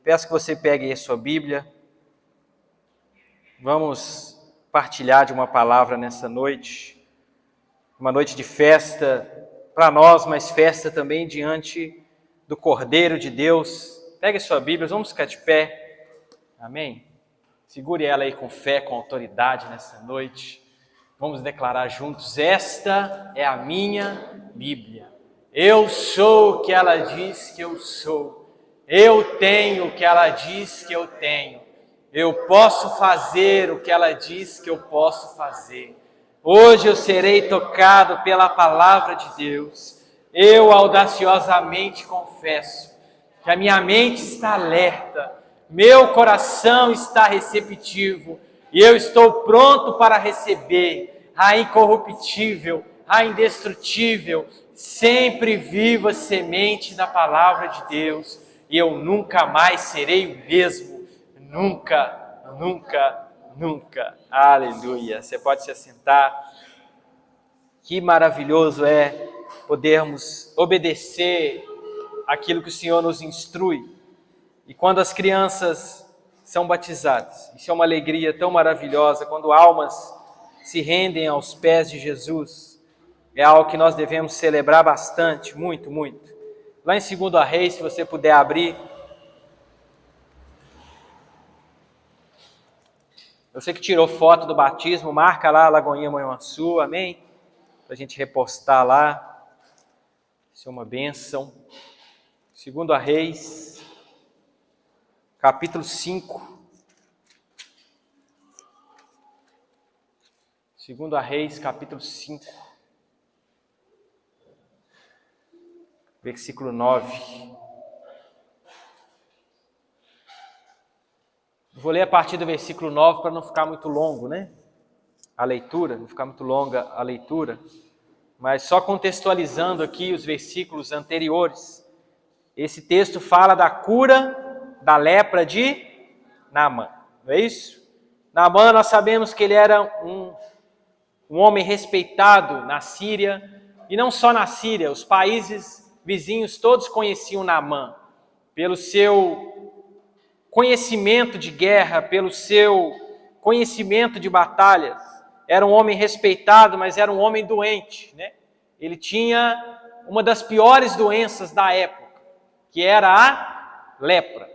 Peço que você pegue aí a sua Bíblia. Vamos partilhar de uma palavra nessa noite. Uma noite de festa para nós, mas festa também diante do Cordeiro de Deus. Pegue a sua Bíblia, vamos ficar de pé. Amém? Segure ela aí com fé, com autoridade nessa noite. Vamos declarar juntos: esta é a minha Bíblia. Eu sou o que ela diz que eu sou. Eu tenho o que ela diz que eu tenho. Eu posso fazer o que ela diz que eu posso fazer. Hoje eu serei tocado pela palavra de Deus. Eu audaciosamente confesso que a minha mente está alerta, meu coração está receptivo e eu estou pronto para receber a incorruptível, a indestrutível, sempre viva semente da palavra de Deus, e eu nunca mais serei o mesmo, nunca, nunca, nunca. Aleluia. Você pode se assentar. Que maravilhoso é podermos obedecer aquilo que o Senhor nos instrui. E quando as crianças são batizadas, isso é uma alegria tão maravilhosa, quando almas se rendem aos pés de Jesus, é algo que nós devemos celebrar bastante, muito, muito. Lá em 2 Reis, se você puder abrir. Você que tirou foto do batismo, marca lá a Lagoinha Manhuaçu, amém? Para a gente repostar lá. Isso é uma bênção. 2 Reis, capítulo 5. 2 Reis, capítulo 5. Versículo 9. Vou ler a partir do versículo 9 para não ficar muito longo, né? A leitura, não ficar muito longa a leitura. Mas só contextualizando aqui os versículos anteriores. Esse texto fala da cura da lepra de Naamã, não é isso? Naamã, nós sabemos que ele era um homem respeitado na Síria, e não só na Síria, os países vizinhos todos conheciam Naamã, pelo seu conhecimento de guerra, pelo seu conhecimento de batalhas. Era um homem respeitado, mas era um homem doente, né? Ele tinha uma das piores doenças da época, que era a lepra.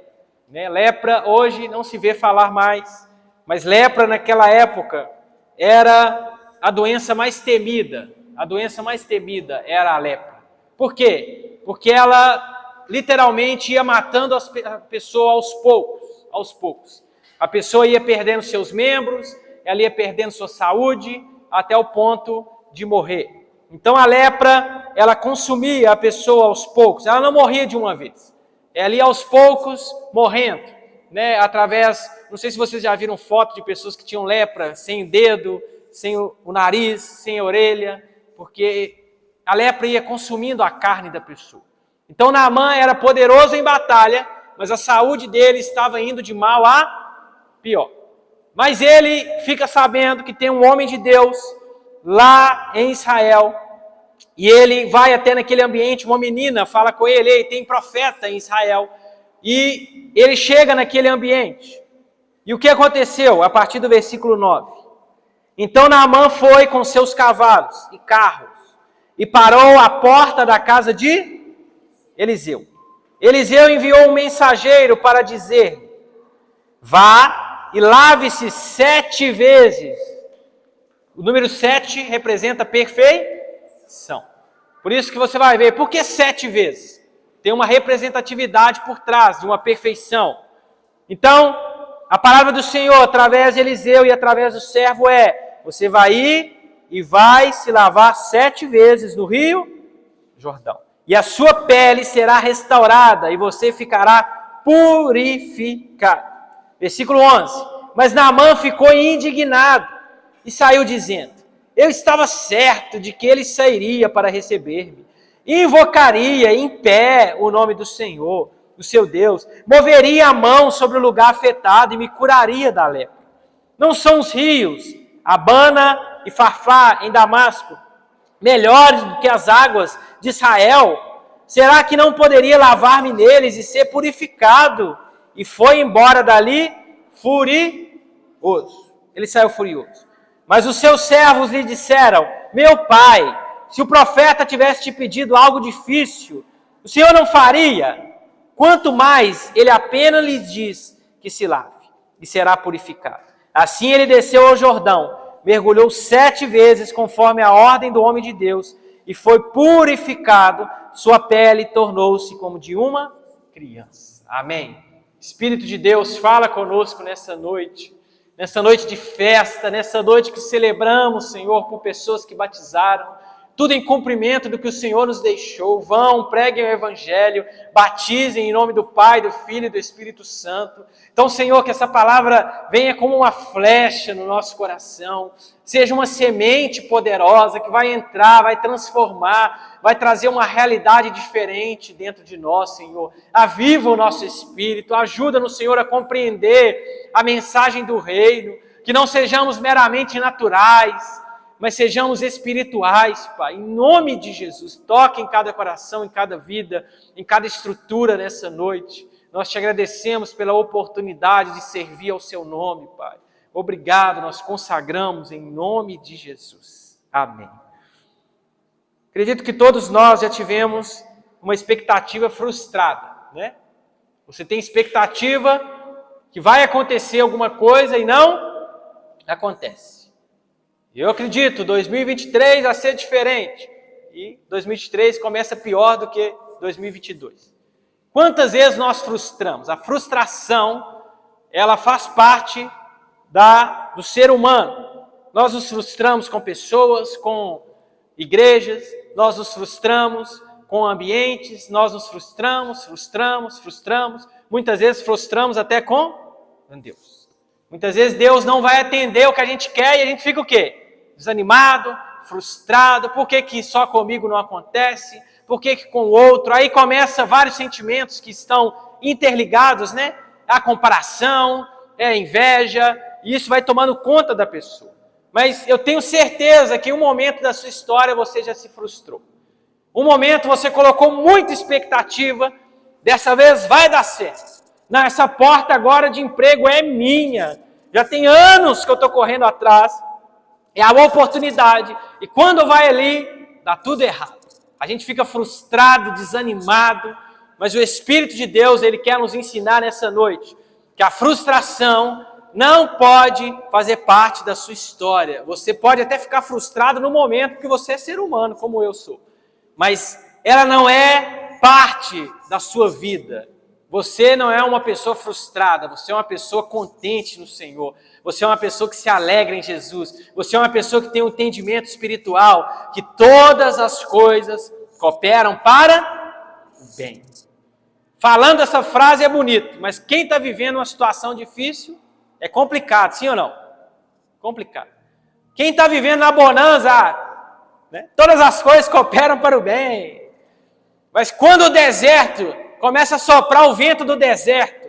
Né? Lepra hoje não se vê falar mais, mas lepra naquela época era a doença mais temida. A doença mais temida era a lepra. Por quê? Porque ela literalmente ia matando a pessoa aos poucos. A pessoa ia perdendo seus membros, ela ia perdendo sua saúde, até o ponto de morrer. Então a lepra, ela consumia a pessoa aos poucos, ela não morria de uma vez. Ela ia aos poucos morrendo, né? Através, não sei se vocês já viram foto de pessoas que tinham lepra, sem dedo, sem o nariz, sem a orelha, porque a lepra ia consumindo a carne da pessoa. Então Naamã era poderoso em batalha, mas a saúde dele estava indo de mal a pior. Mas ele fica sabendo que tem um homem de Deus lá em Israel, e ele vai até naquele ambiente, uma menina fala com ele: ei, tem profeta em Israel, e ele chega naquele ambiente. E o que aconteceu? A partir do versículo 9. Então Naamã foi com seus cavalos e carros, e parou à porta da casa de Eliseu. Eliseu enviou um mensageiro para dizer: vá e lave-se 7 vezes. O número 7 representa perfeição. Por isso que você vai ver, por que 7 vezes? Tem uma representatividade por trás de uma perfeição. Então, a palavra do Senhor, através de Eliseu e através do servo você vai ir e vai se lavar 7 vezes no rio Jordão. E a sua pele será restaurada e você ficará purificado. Versículo 11. Mas Naamã ficou indignado e saiu dizendo: eu estava certo de que ele sairia para receber-me, invocaria em pé o nome do Senhor, do seu Deus, moveria a mão sobre o lugar afetado e me curaria da lepra. Não são os rios Abana e Farfá em Damasco melhores do que as águas de Israel? Será que não poderia lavar-me neles e ser purificado e foi embora dali furioso. Ele saiu furioso. Mas os seus servos lhe disseram: meu pai, se o profeta tivesse te pedido algo difícil, o senhor não faria? Quanto mais, ele apenas lhes diz que se lave e será purificado. Assim ele desceu ao Jordão, mergulhou 7 vezes conforme a ordem do homem de Deus e foi purificado. Sua pele tornou-se como de uma criança. Amém. Espírito de Deus, fala conosco nessa noite de festa, nessa noite que celebramos, Senhor, por pessoas que batizaram, tudo em cumprimento do que o Senhor nos deixou. Vão, preguem o Evangelho, batizem em nome do Pai, do Filho e do Espírito Santo. Então, Senhor, que essa palavra venha como uma flecha no nosso coração, seja uma semente poderosa que vai entrar, vai transformar, vai trazer uma realidade diferente dentro de nós, Senhor. Aviva o nosso espírito, ajuda-nos, Senhor, a compreender a mensagem do reino, que não sejamos meramente naturais, mas sejamos espirituais, Pai, em nome de Jesus. Toque em cada coração, em cada vida, em cada estrutura nessa noite. Nós te agradecemos pela oportunidade de servir ao seu nome, Pai. Obrigado, nós consagramos em nome de Jesus. Amém. Acredito que todos nós já tivemos uma expectativa frustrada, né? Você tem expectativa que vai acontecer alguma coisa e não acontece. Eu acredito, 2023 vai ser diferente. E 2023 começa pior do que 2022. Quantas vezes nós frustramos? A frustração, ela faz parte do ser humano. Nós nos frustramos com pessoas, com igrejas, nós nos frustramos com ambientes, nós nos frustramos. Muitas vezes frustramos até com Deus. Muitas vezes Deus não vai atender o que a gente quer e a gente fica o quê? Desanimado, frustrado. Por que só comigo não acontece? Por que com o outro? Aí começa vários sentimentos que estão interligados, né? A comparação, a inveja, e isso vai tomando conta da pessoa. Mas eu tenho certeza que em um momento da sua história você já se frustrou. Um momento você colocou muita expectativa, dessa vez vai dar certo. Não, essa porta agora de emprego é minha. Já tem anos que eu estou correndo atrás. É a oportunidade. E quando vai ali, dá tudo errado. A gente fica frustrado, desanimado. Mas o Espírito de Deus, Ele quer nos ensinar nessa noite que a frustração não pode fazer parte da sua história. Você pode até ficar frustrado no momento que você é ser humano, como eu sou. Mas ela não é parte da sua vida. Você não é uma pessoa frustrada, você é uma pessoa contente no Senhor. Você é uma pessoa que se alegra em Jesus. Você é uma pessoa que tem um entendimento espiritual, que todas as coisas cooperam para o bem. Falando essa frase é bonito, mas quem está vivendo uma situação difícil é complicado, sim ou não? Complicado. Quem está vivendo na bonança, né? Todas as coisas cooperam para o bem. Mas quando o deserto começa a soprar o vento do deserto,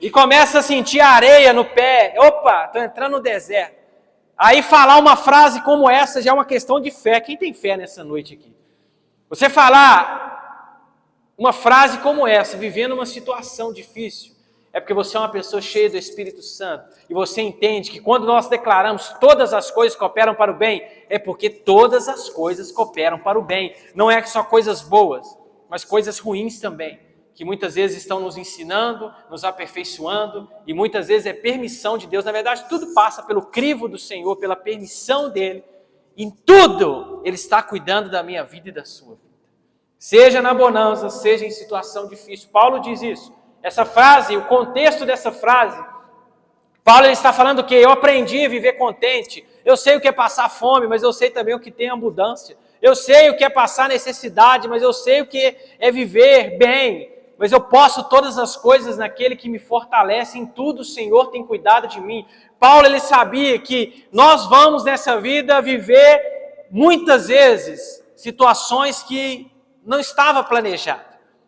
e começa a sentir a areia no pé, opa, estou entrando no deserto. Aí falar uma frase como essa já é uma questão de fé. Quem tem fé nessa noite aqui? Você falar uma frase como essa, vivendo uma situação difícil, é porque você é uma pessoa cheia do Espírito Santo, e você entende que quando nós declaramos todas as coisas cooperam para o bem, é porque todas as coisas cooperam para o bem. Não é só coisas boas, mas coisas ruins também, que muitas vezes estão nos ensinando, nos aperfeiçoando, e muitas vezes é permissão de Deus. Na verdade, tudo passa pelo crivo do Senhor, pela permissão dEle. Em tudo, Ele está cuidando da minha vida e da sua vida. Seja na bonança, seja em situação difícil. Paulo diz isso. Essa frase, o contexto dessa frase, Paulo ele está falando que eu aprendi a viver contente. Eu sei o que é passar fome, mas eu sei também o que tem abundância. Eu sei o que é passar necessidade, mas eu sei o que é viver bem. Mas eu posso todas as coisas naquele que me fortalece. Em tudo o Senhor tem cuidado de mim. Paulo ele sabia que nós vamos nessa vida viver muitas vezes situações que não estava planejado,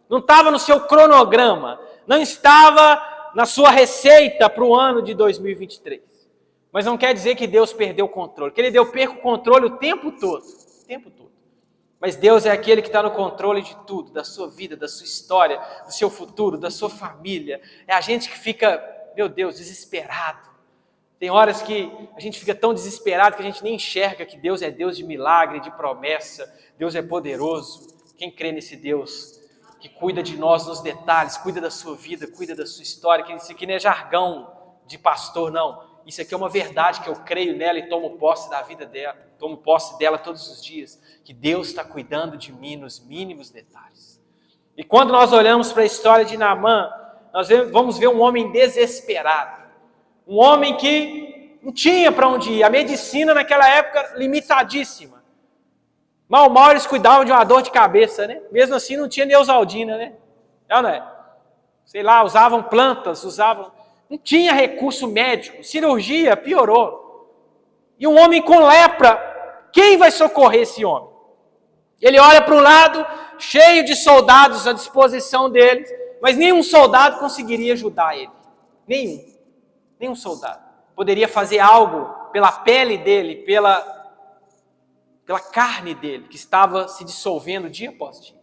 não estava no seu cronograma, não estava na sua receita para o ano de 2023. Mas não quer dizer que Deus perdeu o controle, que Ele perca o controle o tempo todo. Mas Deus é aquele que está no controle de tudo, da sua vida, da sua história, do seu futuro, da sua família. É a gente que fica, meu Deus, desesperado. Tem horas que a gente fica tão desesperado que a gente nem enxerga que Deus é Deus de milagre, de promessa. Deus é poderoso. Quem crê nesse Deus que cuida de nós nos detalhes, cuida da sua vida, cuida da sua história, que isso aqui não é jargão de pastor, não. Isso aqui é uma verdade que eu creio nela e tomo posse da vida dela, tomo posse dela todos os dias, que Deus está cuidando de mim nos mínimos detalhes. E quando nós olhamos para a história de Naamã, nós vamos ver um homem desesperado, um homem que não tinha para onde ir, a medicina naquela época limitadíssima. Mal eles cuidavam de uma dor de cabeça, né? Mesmo assim não tinha Neosaldina, né? Não é? Sei lá, usavam plantas, não tinha recurso médico, cirurgia piorou. E um homem com lepra, quem vai socorrer esse homem? Ele olha para um lado, cheio de soldados à disposição dele, mas nenhum soldado conseguiria ajudar ele. Nenhum soldado. Poderia fazer algo pela pele dele, pela carne dele, que estava se dissolvendo dia após dia.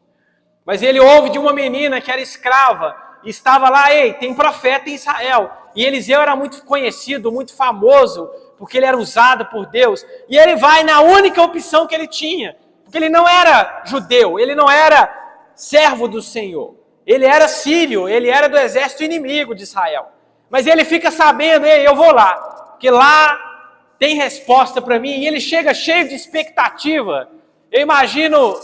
Mas ele ouve de uma menina que era escrava, e estava lá, tem profeta em Israel. E Eliseu era muito conhecido, muito famoso, porque ele era usado por Deus. E ele vai na única opção que ele tinha, porque ele não era judeu, ele não era servo do Senhor. Ele era sírio, ele era do exército inimigo de Israel. Mas ele fica sabendo, eu vou lá, porque lá tem resposta para mim, e ele chega cheio de expectativa. Eu imagino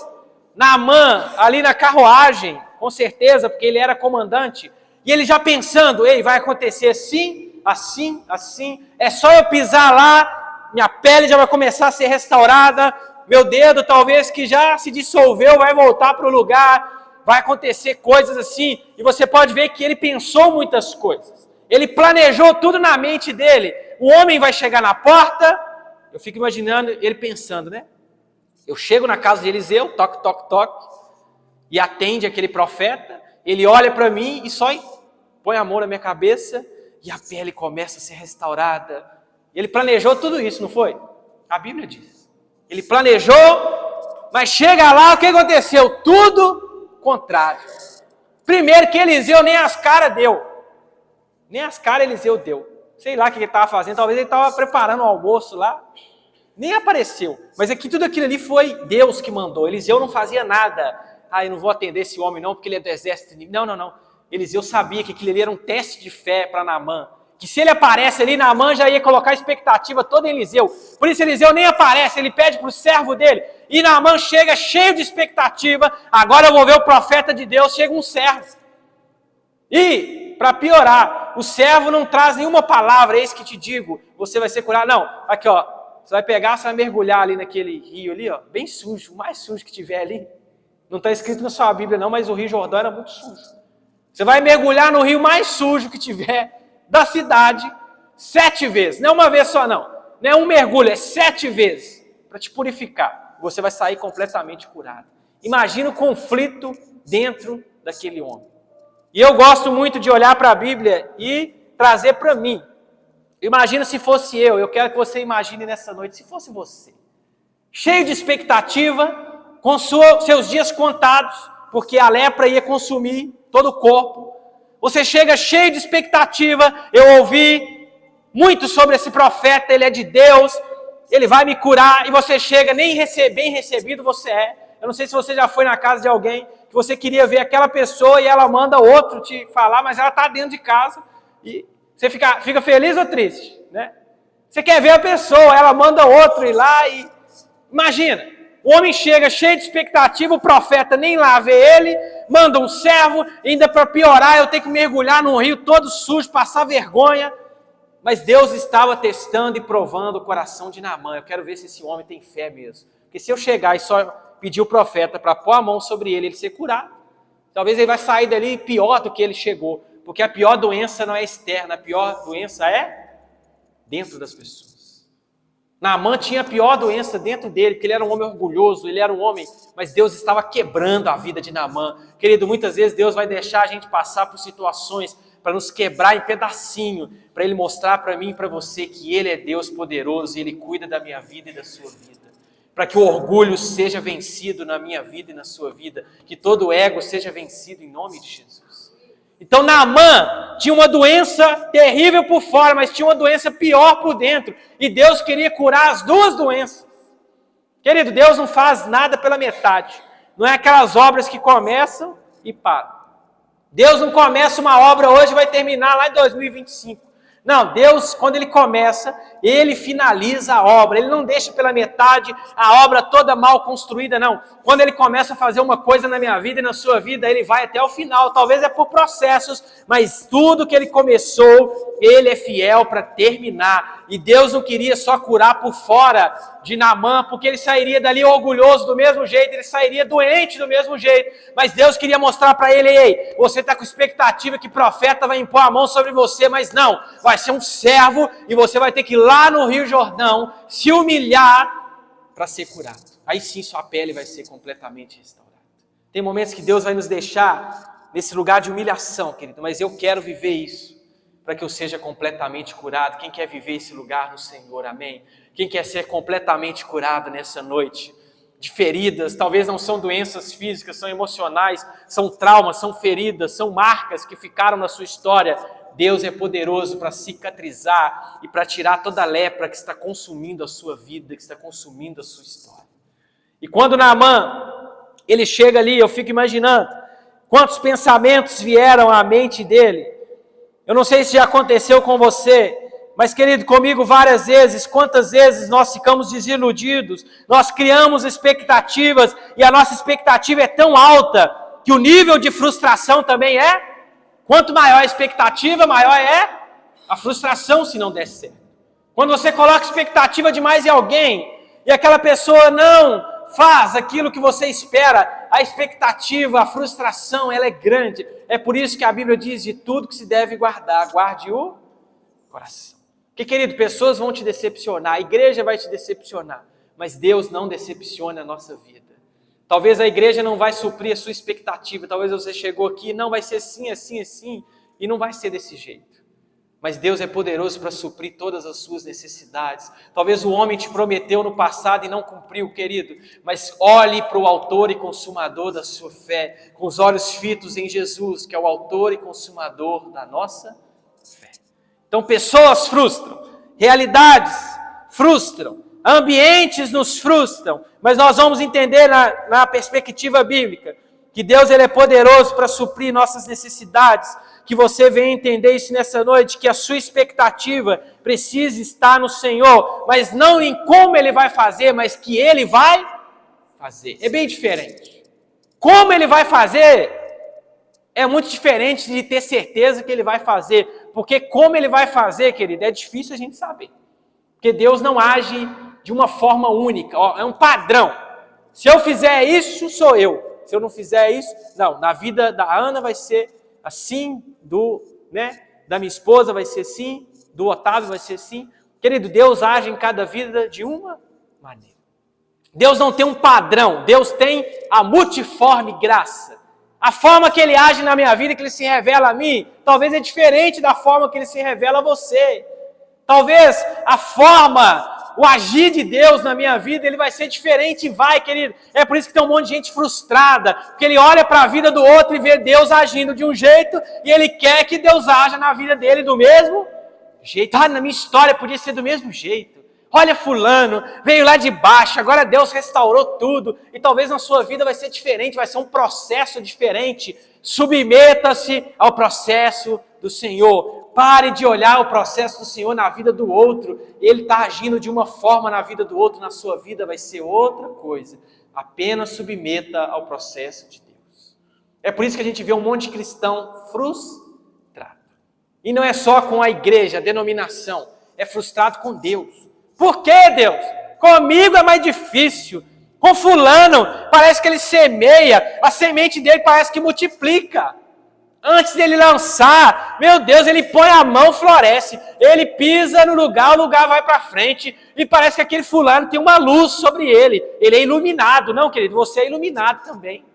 Naamã ali na carruagem, com certeza, porque ele era comandante, e ele já pensando, vai acontecer assim, assim, assim, é só eu pisar lá, minha pele já vai começar a ser restaurada, meu dedo talvez que já se dissolveu, vai voltar para o lugar, vai acontecer coisas assim, e você pode ver que ele pensou muitas coisas, ele planejou tudo na mente dele. O homem vai chegar na porta, eu fico imaginando ele pensando, né? Eu chego na casa de Eliseu, toque, toque, toque, e atende aquele profeta, ele olha para mim e só põe a mão na minha cabeça, e a pele começa a ser restaurada. Ele planejou tudo isso, não foi? A Bíblia diz. Ele planejou, mas chega lá, o que aconteceu? Tudo contrário. Primeiro que Eliseu nem as caras deu. Nem as caras Eliseu deu. Sei lá o que ele estava fazendo, talvez ele estava preparando o almoço lá. Nem apareceu. Mas aqui tudo aquilo ali foi Deus que mandou. Eliseu não fazia nada. Eu não vou atender esse homem não, porque ele é do exército. Não. Eliseu sabia que aquilo ali era um teste de fé para Naamã. Que se ele aparece ali, Naamã já ia colocar a expectativa toda em Eliseu. Por isso Eliseu nem aparece, ele pede para o servo dele. E Naamã chega cheio de expectativa. Agora eu vou ver o profeta de Deus, chega um servo. E, para piorar, o servo não traz nenhuma palavra, eis que te digo, você vai ser curado. Não, aqui ó, você vai pegar, você vai mergulhar ali naquele rio ali, ó, bem sujo, o mais sujo que tiver ali. Não está escrito na sua Bíblia não, mas o Rio Jordão era muito sujo. Você vai mergulhar no rio mais sujo que tiver da cidade 7 vezes. Não é uma vez só não. Não é um mergulho, é 7 vezes. Para te purificar. Você vai sair completamente curado. Imagina o conflito dentro daquele homem. E eu gosto muito de olhar para a Bíblia e trazer para mim. Imagina se fosse eu quero que você imagine nessa noite, se fosse você. Cheio de expectativa, com seus dias contados, porque a lepra ia consumir todo o corpo. Você chega cheio de expectativa, eu ouvi muito sobre esse profeta, ele é de Deus, ele vai me curar, e você chega, nem bem recebido você é. Eu não sei se você já foi na casa de alguém, que você queria ver aquela pessoa e ela manda outro te falar, mas ela está dentro de casa, e você fica feliz ou triste, né? Você quer ver a pessoa, ela manda outro ir lá e... Imagina, o homem chega cheio de expectativa, o profeta nem lá vê ele, manda um servo, ainda para piorar, eu tenho que mergulhar num rio todo sujo, passar vergonha. Mas Deus estava testando e provando o coração de Naamã. Eu quero ver se esse homem tem fé mesmo. Porque se eu chegar e só pedir o profeta para pôr a mão sobre ele ser curado, talvez ele vai sair dali pior do que ele chegou. Porque a pior doença não é externa, a pior doença é dentro das pessoas. Naamã tinha a pior doença dentro dele, porque ele era um homem orgulhoso, ele era um homem, mas Deus estava quebrando a vida de Naamã. Querido, muitas vezes Deus vai deixar a gente passar por situações para nos quebrar em pedacinho, para Ele mostrar para mim e para você que Ele é Deus poderoso e Ele cuida da minha vida e da sua vida. para que o orgulho seja vencido na minha vida e na sua vida, que todo o ego seja vencido em nome de Jesus. Então Naamã tinha uma doença terrível por fora, mas tinha uma doença pior por dentro, e Deus queria curar as duas doenças. Querido, Deus não faz nada pela metade, não é aquelas obras que começam e param. Deus não começa uma obra hoje e vai terminar lá em 2025. Não, Deus, quando Ele começa, Ele finaliza a obra. Ele não deixa pela metade a obra toda mal construída, não. Quando Ele começa a fazer uma coisa na minha vida e na sua vida, Ele vai até o final. Talvez é por processos, mas tudo que Ele começou, Ele é fiel para terminar. E Deus não queria só curar por fora de Naamã, porque ele sairia dali orgulhoso do mesmo jeito, ele sairia doente do mesmo jeito. Mas Deus queria mostrar para ele: ei, você está com expectativa que profeta vai impor a mão sobre você, mas não, vai ser um servo e você vai ter que ir lá no Rio Jordão se humilhar para ser curado. Aí sim sua pele vai ser completamente restaurada. Tem momentos que Deus vai nos deixar nesse lugar de humilhação, querido, mas eu quero viver isso, para que eu seja completamente curado. Quem quer viver esse lugar no Senhor, amém? Quem quer ser completamente curado nessa noite? De feridas, talvez não são doenças físicas, são emocionais, são traumas, são feridas, são marcas que ficaram na sua história. Deus é poderoso para cicatrizar e para tirar toda a lepra que está consumindo a sua vida, que está consumindo a sua história. E quando Naamã, ele chega ali, eu fico imaginando quantos pensamentos vieram à mente dele. Eu não sei se já aconteceu com você, mas querido, comigo várias vezes. Quantas vezes nós ficamos desiludidos, nós criamos expectativas e a nossa expectativa é tão alta que o nível de frustração também é. Quanto maior a expectativa, maior é a frustração se não der certo. Quando você coloca expectativa demais em alguém e aquela pessoa não faz aquilo que você espera, a expectativa, a frustração, ela é grande. É por isso que a Bíblia diz: de tudo que se deve guardar, guarde o coração. Porque, querido, pessoas vão te decepcionar, a igreja vai te decepcionar, mas Deus não decepciona a nossa vida. Talvez a igreja não vai suprir a sua expectativa, talvez você chegou aqui e não vai ser assim, assim, assim, e não vai ser desse jeito. Mas Deus é poderoso para suprir todas as suas necessidades. Talvez o homem te prometeu no passado e não cumpriu, querido, mas olhe para o autor e consumador da sua fé, com os olhos fitos em Jesus, que é o autor e consumador da nossa fé. Então pessoas frustram, realidades frustram, ambientes nos frustram, mas nós vamos entender na perspectiva bíblica que Deus ele é poderoso para suprir nossas necessidades, que você venha entender isso nessa noite, que a sua expectativa precisa estar no Senhor, mas não em como Ele vai fazer, mas que Ele vai fazer. É bem diferente. Como Ele vai fazer é muito diferente de ter certeza que Ele vai fazer, porque como Ele vai fazer, querido, é difícil a gente saber. Porque Deus não age de uma forma única, é um padrão. Se eu fizer isso, sou eu. Se eu não fizer isso, não. Na vida da Ana vai ser assim, da minha esposa vai ser assim, do Otávio vai ser assim. Querido, Deus age em cada vida de uma maneira. Deus não tem um padrão, Deus tem a multiforme graça. A forma que Ele age na minha vida, que Ele se revela a mim, talvez é diferente da forma que Ele se revela a você. Talvez a forma, o agir de Deus na minha vida, ele vai ser diferente e vai, querido. É por isso que tem um monte de gente frustrada, porque ele olha para a vida do outro e vê Deus agindo de um jeito, e ele quer que Deus haja na vida dele do mesmo jeito. Ah, na minha história podia ser do mesmo jeito. Olha fulano, veio lá de baixo, agora Deus restaurou tudo, e talvez na sua vida vai ser diferente, vai ser um processo diferente. Submeta-se ao processo do Senhor. Pare de olhar o processo do Senhor na vida do outro. Ele está agindo de uma forma na vida do outro, na sua vida vai ser outra coisa. Apenas submeta ao processo de Deus. É por isso que a gente vê um monte de cristão frustrado. E não é só com a igreja, a denominação. É frustrado com Deus. Por que, Deus? Comigo é mais difícil. Com fulano, parece que ele semeia. A semente dele parece que multiplica. Antes dele lançar, meu Deus, ele põe a mão, floresce. Ele pisa no lugar, o lugar vai para frente. E parece que aquele fulano tem uma luz sobre ele. Ele é iluminado. Não, querido, você é iluminado também.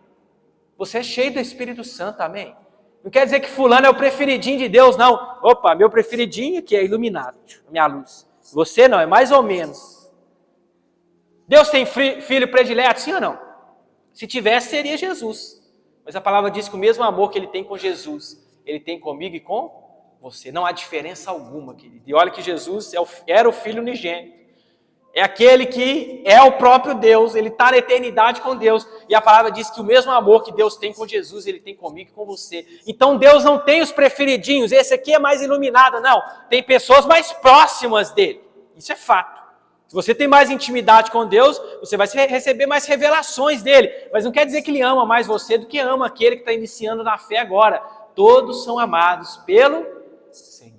Você é cheio do Espírito Santo, amém? Não quer dizer que fulano é o preferidinho de Deus, não. Opa, meu preferidinho que é iluminado, minha luz. Você não, é mais ou menos. Deus tem filho predileto, sim ou não? Se tivesse, seria Jesus. Mas a palavra diz que o mesmo amor que ele tem com Jesus, ele tem comigo e com você. Não há diferença alguma, querido. E olha que Jesus era o Filho unigênito. É aquele que é o próprio Deus, ele está na eternidade com Deus. E a palavra diz que o mesmo amor que Deus tem com Jesus, ele tem comigo e com você. Então Deus não tem os preferidinhos, esse aqui é mais iluminado, não. Tem pessoas mais próximas dele. Isso é fato. Se você tem mais intimidade com Deus, você vai receber mais revelações dele. Mas não quer dizer que ele ama mais você do que ama aquele que está iniciando na fé agora. Todos são amados pelo Senhor.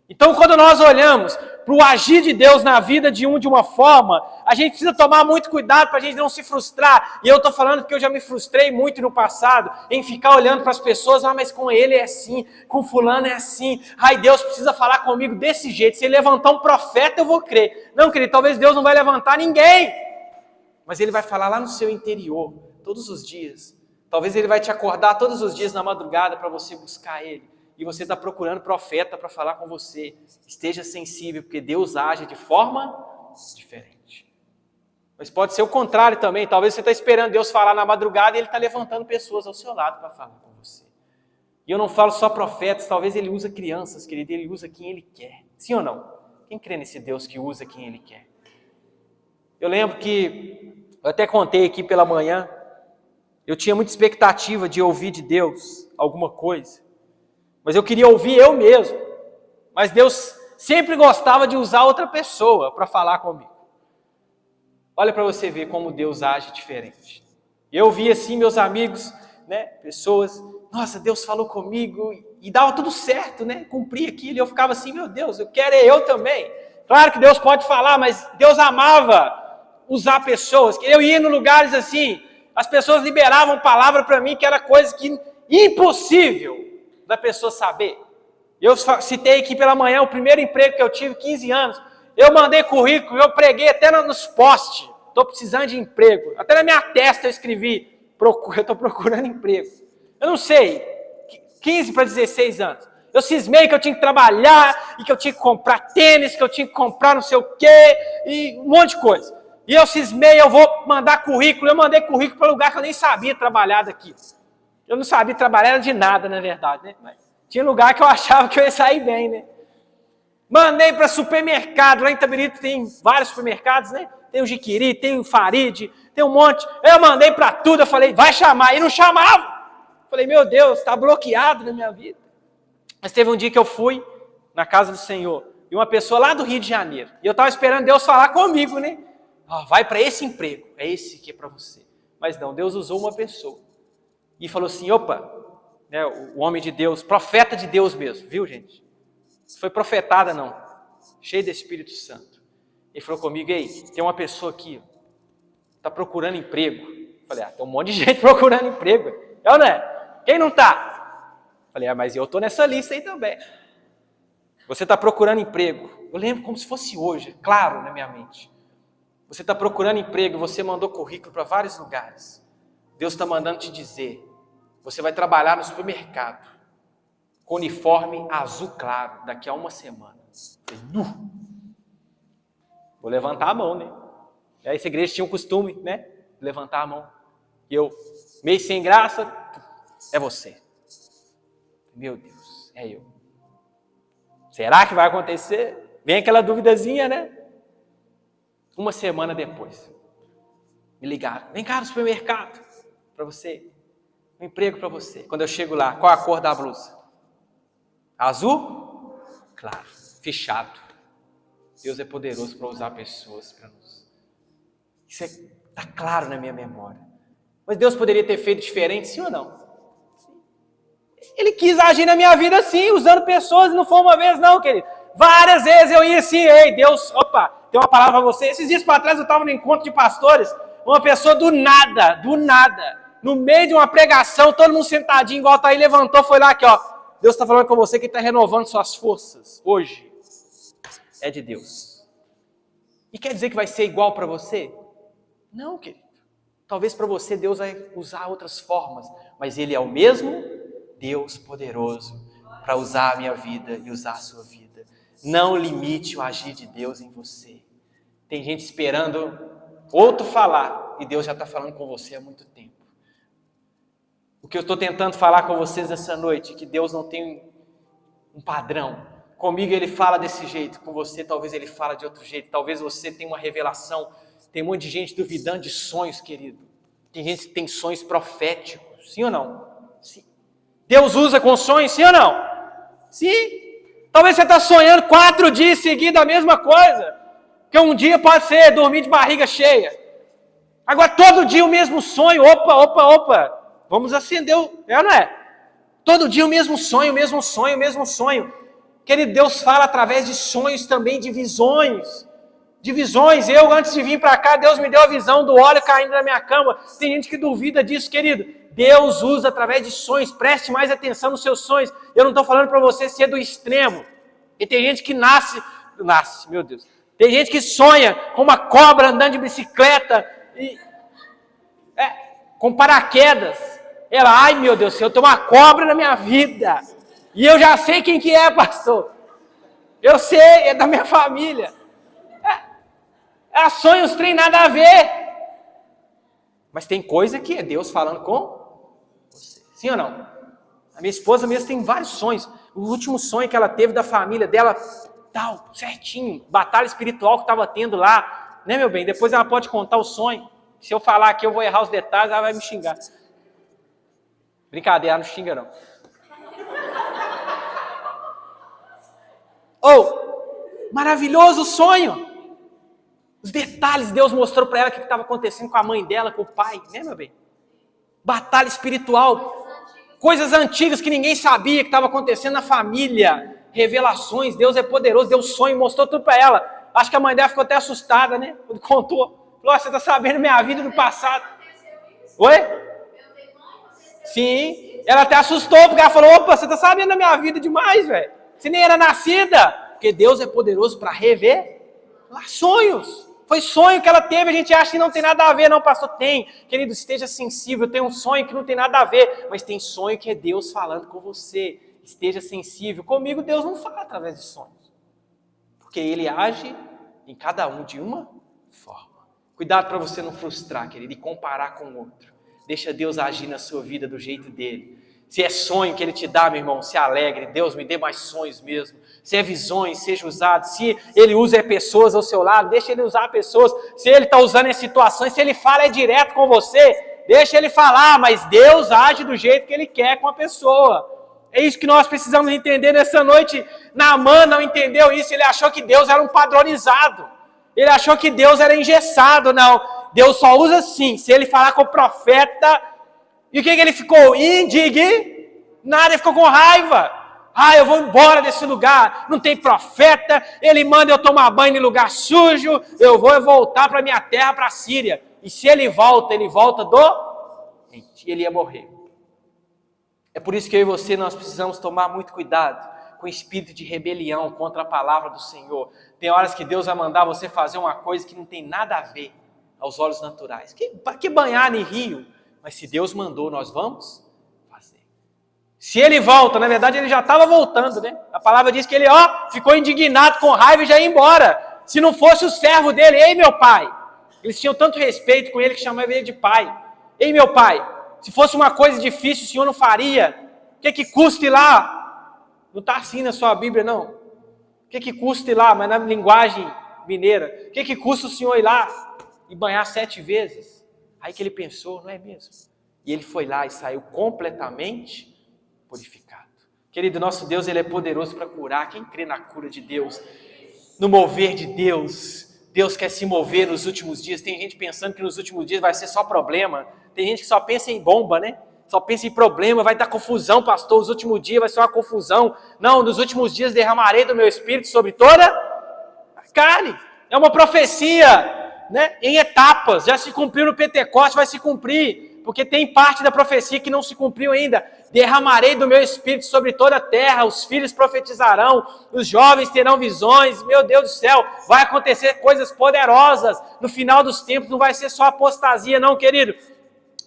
Então, quando nós olhamos para o agir de Deus na vida de uma forma, a gente precisa tomar muito cuidado para a gente não se frustrar. E eu estou falando porque eu já me frustrei muito no passado em ficar olhando para as pessoas, mas com ele é assim, com fulano é assim. Ai, Deus precisa falar comigo desse jeito. Se ele levantar um profeta, eu vou crer. Não, querido, talvez Deus não vai levantar ninguém. Mas ele vai falar lá no seu interior, todos os dias. Talvez ele vai te acordar todos os dias na madrugada para você buscar ele. E você está procurando profeta para falar com você. Esteja sensível, porque Deus age de forma diferente. Mas pode ser o contrário também. Talvez você está esperando Deus falar na madrugada e ele está levantando pessoas ao seu lado para falar com você. E eu não falo só profetas, talvez ele usa crianças, querido, ele usa quem ele quer. Sim ou não? Quem crê nesse Deus que usa quem ele quer? Eu lembro que, eu até contei aqui pela manhã, eu tinha muita expectativa de ouvir de Deus alguma coisa. Mas eu queria ouvir eu mesmo. Mas Deus sempre gostava de usar outra pessoa para falar comigo. Olha para você ver como Deus age diferente. Eu vi assim meus amigos, né, pessoas, nossa, Deus falou comigo e dava tudo certo, né? Cumpria aquilo e eu ficava assim, meu Deus, eu quero eu também. Claro que Deus pode falar, mas Deus amava usar pessoas. Eu ia em lugares assim, as pessoas liberavam palavra para mim que era coisa que impossível da pessoa saber. Eu citei aqui pela manhã o primeiro emprego que eu tive, 15 anos. Eu mandei currículo, eu preguei até nos postes. Estou precisando de emprego. Até na minha testa eu escrevi, eu estou procurando emprego. Eu não sei, 15 para 16 anos. Eu cismei que eu tinha que trabalhar, e que eu tinha que comprar tênis, que eu tinha que comprar não sei o quê, e um monte de coisa. E eu cismei, eu vou mandar currículo. Eu mandei currículo para lugar que eu nem sabia trabalhar daqui. Eu não sabia trabalhar de nada, na verdade, né? Mas tinha lugar que eu achava que eu ia sair bem, né? Mandei para supermercado, lá em Itabirito tem vários supermercados, né? Tem o Jiquiri, tem o Farid, tem um monte. Eu mandei para tudo, eu falei, vai chamar. E não chamava. Falei, meu Deus, está bloqueado na minha vida. Mas teve um dia que eu fui na casa do Senhor, e uma pessoa lá do Rio de Janeiro, e eu estava esperando Deus falar comigo, né? Vai para esse emprego, é esse que é para você. Mas não, Deus usou uma pessoa. E falou assim, opa, né, o homem de Deus, profeta de Deus mesmo, viu gente? Não foi profetada não, cheio do Espírito Santo. Ele falou comigo, ei, tem uma pessoa aqui, está procurando emprego. Falei, tem um monte de gente procurando emprego. É ou não é? Quem não está? Falei, mas eu estou nessa lista aí também. Você está procurando emprego. Eu lembro como se fosse hoje, claro na minha mente. Você está procurando emprego, você mandou currículo para vários lugares. Deus está mandando te dizer, você vai trabalhar no supermercado, com uniforme azul claro, daqui a uma semana. Vou levantar a mão, né? Essa igreja tinha um costume, né? De levantar a mão. E eu, meio sem graça, é você. Meu Deus, é eu. Será que vai acontecer? Vem aquela duvidazinha, né? Uma semana depois, me ligaram. Vem cá no supermercado, para você. Um emprego para você. Quando eu chego lá, qual a cor da blusa? Azul? Claro, fechado. Deus é poderoso para usar pessoas para nós. Isso está claro na minha memória. Mas Deus poderia ter feito diferente, sim ou não? Sim. Ele quis agir na minha vida assim, usando pessoas, e não foi uma vez não, querido. Várias vezes eu ia assim, ei, Deus, opa, tem uma palavra para você. Esses dias para trás eu estava no encontro de pastores, uma pessoa do nada, no meio de uma pregação, todo mundo sentadinho, igual tá aí, levantou, foi lá aqui, ó. Deus está falando com você que está renovando suas forças hoje. É de Deus. E quer dizer que vai ser igual para você? Não, querido. Talvez para você Deus vai usar outras formas, mas Ele é o mesmo Deus poderoso para usar a minha vida e usar a sua vida. Não limite o agir de Deus em você. Tem gente esperando outro falar, e Deus já está falando com você há muito tempo. O que eu estou tentando falar com vocês essa noite, é que Deus não tem um padrão. Comigo Ele fala desse jeito, com você talvez Ele fala de outro jeito, talvez você tenha uma revelação. Tem um monte de gente duvidando de sonhos, querido. Tem gente que tem sonhos proféticos, sim ou não? Sim. Deus usa com sonhos, sim ou não? Sim. Talvez você está sonhando 4 dias seguidos a mesma coisa. Porque um dia pode ser dormir de barriga cheia. Agora todo dia o mesmo sonho. Opa. Vamos acender o... É ou não é? Todo dia o mesmo sonho. Querido, Deus fala através de sonhos também, de visões. Eu, antes de vir para cá, Deus me deu a visão do óleo caindo na minha cama. Tem gente que duvida disso, querido. Deus usa através de sonhos. Preste mais atenção nos seus sonhos. Eu não estou falando para você ser do extremo. E tem gente que nasce, meu Deus. Tem gente que sonha com uma cobra andando de bicicleta, com paraquedas. Ela, ai meu Deus, eu tenho uma cobra na minha vida. E eu já sei quem que é, pastor. Eu sei, é da minha família. Sonhos tem nada a ver. Mas tem coisa que é Deus falando com você. Sim ou não? A minha esposa mesmo tem vários sonhos. O último sonho que ela teve da família dela, tal, certinho. Batalha espiritual que estava tendo lá. Né, meu bem? Depois ela pode contar o sonho. Se eu falar aqui, eu vou errar os detalhes, ela vai me xingar. Brincadeira, não xinga não. Maravilhoso sonho. Os detalhes, Deus mostrou para ela o que estava acontecendo com a mãe dela, com o pai, né, meu bem? Batalha espiritual, coisas antigas que ninguém sabia que estava acontecendo na família, revelações, Deus é poderoso, deu sonho, mostrou tudo para ela. Acho que a mãe dela ficou até assustada, né? Quando contou, falou, você está sabendo minha vida do passado. Oi? Sim, ela até assustou, porque ela falou, opa, você está sabendo da minha vida demais, velho. Você nem era nascida, porque Deus é poderoso para revelar sonhos. Foi sonho que ela teve, a gente acha que não tem nada a ver, não, pastor, tem. Querido, esteja sensível, tem um sonho que não tem nada a ver, mas tem sonho que é Deus falando com você. Esteja sensível. Comigo, Deus não fala através de sonhos, porque Ele age em cada um de uma forma. Cuidado para você não frustrar, querido, e comparar com o outro. Deixa Deus agir na sua vida do jeito dele. Se é sonho que Ele te dá, meu irmão, se alegre. Deus, me dê mais sonhos mesmo. Se é visões, seja usado. Se Ele usa pessoas ao seu lado, deixa Ele usar pessoas. Se Ele está usando em situações, se Ele fala direto com você, deixa Ele falar. Mas Deus age do jeito que Ele quer com a pessoa. É isso que nós precisamos entender nessa noite. Naamã não entendeu isso. Ele achou que Deus era um padronizado. Ele achou que Deus era engessado. Não, Deus só usa assim. Se Ele falar com o profeta... E o que ele ficou? Indignado, ele ficou com raiva. Eu vou embora desse lugar, não tem profeta, ele manda eu tomar banho em lugar sujo, eu vou voltar para minha terra, para a Síria. E se ele volta ele ia morrer. É por isso que eu e você, nós precisamos tomar muito cuidado com o espírito de rebelião contra a palavra do Senhor. Tem horas que Deus vai mandar você fazer uma coisa que não tem nada a ver aos olhos naturais. Que banhar em rio? Mas se Deus mandou, nós vamos fazer. Se ele volta, na verdade ele já estava voltando, né? A palavra diz que ele ficou indignado, com raiva e já ia embora. Se não fosse o servo dele, ei meu pai. Eles tinham tanto respeito com ele que chamavam ele de pai. Ei meu pai, se fosse uma coisa difícil o senhor não faria. O que custa ir lá? Não está assim na sua Bíblia não. O que custa ir lá, mas na linguagem mineira. O que custa o senhor ir lá e banhar 7 vezes? Aí que ele pensou, não é mesmo? E ele foi lá e saiu completamente purificado. Querido, nosso Deus, Ele é poderoso para curar. Quem crê na cura de Deus, no mover de Deus, Deus quer se mover nos últimos dias. Tem gente pensando que nos últimos dias vai ser só problema. Tem gente que só pensa em bomba, né? Só pensa em problema, vai dar confusão, pastor. Os últimos dias vai ser uma confusão. Não, nos últimos dias derramarei do meu Espírito sobre toda a carne. É uma profecia. Né? Em etapas, já se cumpriu no Pentecostes, vai se cumprir, porque tem parte da profecia que não se cumpriu ainda. Derramarei do meu Espírito sobre toda a terra, os filhos profetizarão, os jovens terão visões, meu Deus do céu, vai acontecer coisas poderosas, no final dos tempos não vai ser só apostasia não, querido.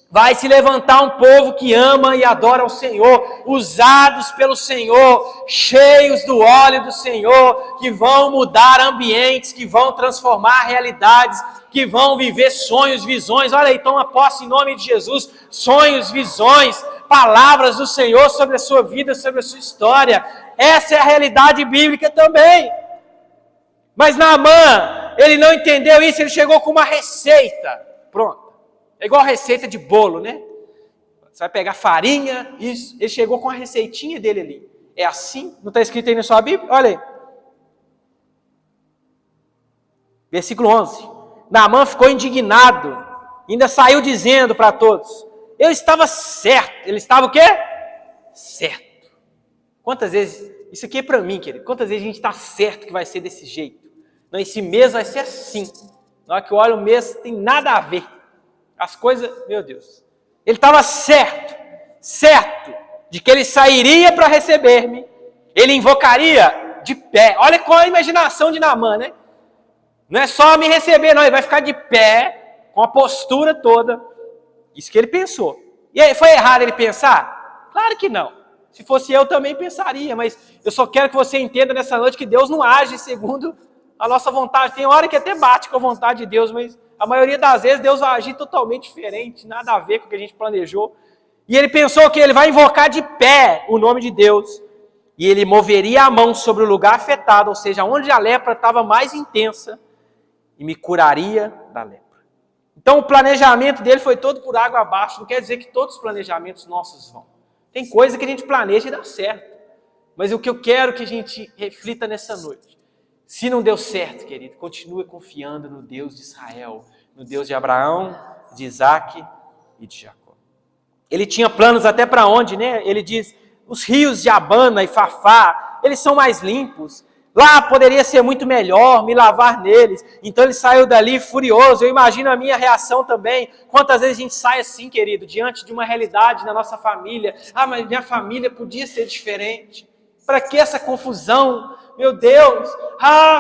Vai se levantar um povo que ama e adora o Senhor, usados pelo Senhor, cheios do óleo do Senhor, que vão mudar ambientes, que vão transformar realidades, que vão viver sonhos, visões. Olha aí, toma posse em nome de Jesus, sonhos, visões, palavras do Senhor sobre a sua vida, sobre a sua história. Essa é a realidade bíblica também. Mas Naamã, ele não entendeu isso, ele chegou com uma receita. Pronto. É igual a receita de bolo, né? Você vai pegar farinha, isso. Ele chegou com a receitinha dele ali. É assim? Não está escrito aí na sua Bíblia? Olha aí. Versículo 11. Naamã ficou indignado. Ainda saiu dizendo para todos. Eu estava certo. Ele estava o quê? Certo. Quantas vezes... Isso aqui é para mim, querido. Quantas vezes a gente está certo que vai ser desse jeito? Não, esse mês vai ser assim. Na hora que eu olho o mês, tem nada a ver. As coisas, meu Deus. Ele estava certo de que ele sairia para receber-me. Ele invocaria de pé. Olha qual a imaginação de Naamã, né? Não é só me receber, não. Ele vai ficar de pé, com a postura toda. Isso que ele pensou. E aí, foi errado ele pensar? Claro que não. Se fosse eu também pensaria, mas eu só quero que você entenda nessa noite que Deus não age segundo a nossa vontade. Tem hora que até bate com a vontade de Deus, mas a maioria das vezes Deus vai agir totalmente diferente, nada a ver com o que a gente planejou. E ele pensou que ele vai invocar de pé o nome de Deus, e ele moveria a mão sobre o lugar afetado, ou seja, onde a lepra estava mais intensa, e me curaria da lepra. Então o planejamento dele foi todo por água abaixo. Não quer dizer que todos os planejamentos nossos vão. Tem coisa que a gente planeja e dá certo. Mas o que eu quero que a gente reflita nessa noite, se não deu certo, querido, continue confiando no Deus de Israel, no Deus de Abraão, de Isaac e de Jacó. Ele tinha planos até para onde, né? Ele diz, os rios de Abana e Fafá, eles são mais limpos. Lá poderia ser muito melhor me lavar neles. Então ele saiu dali furioso. Eu imagino a minha reação também. Quantas vezes a gente sai assim, querido, diante de uma realidade na nossa família. Ah, mas minha família podia ser diferente. Para que essa confusão? Meu Deus,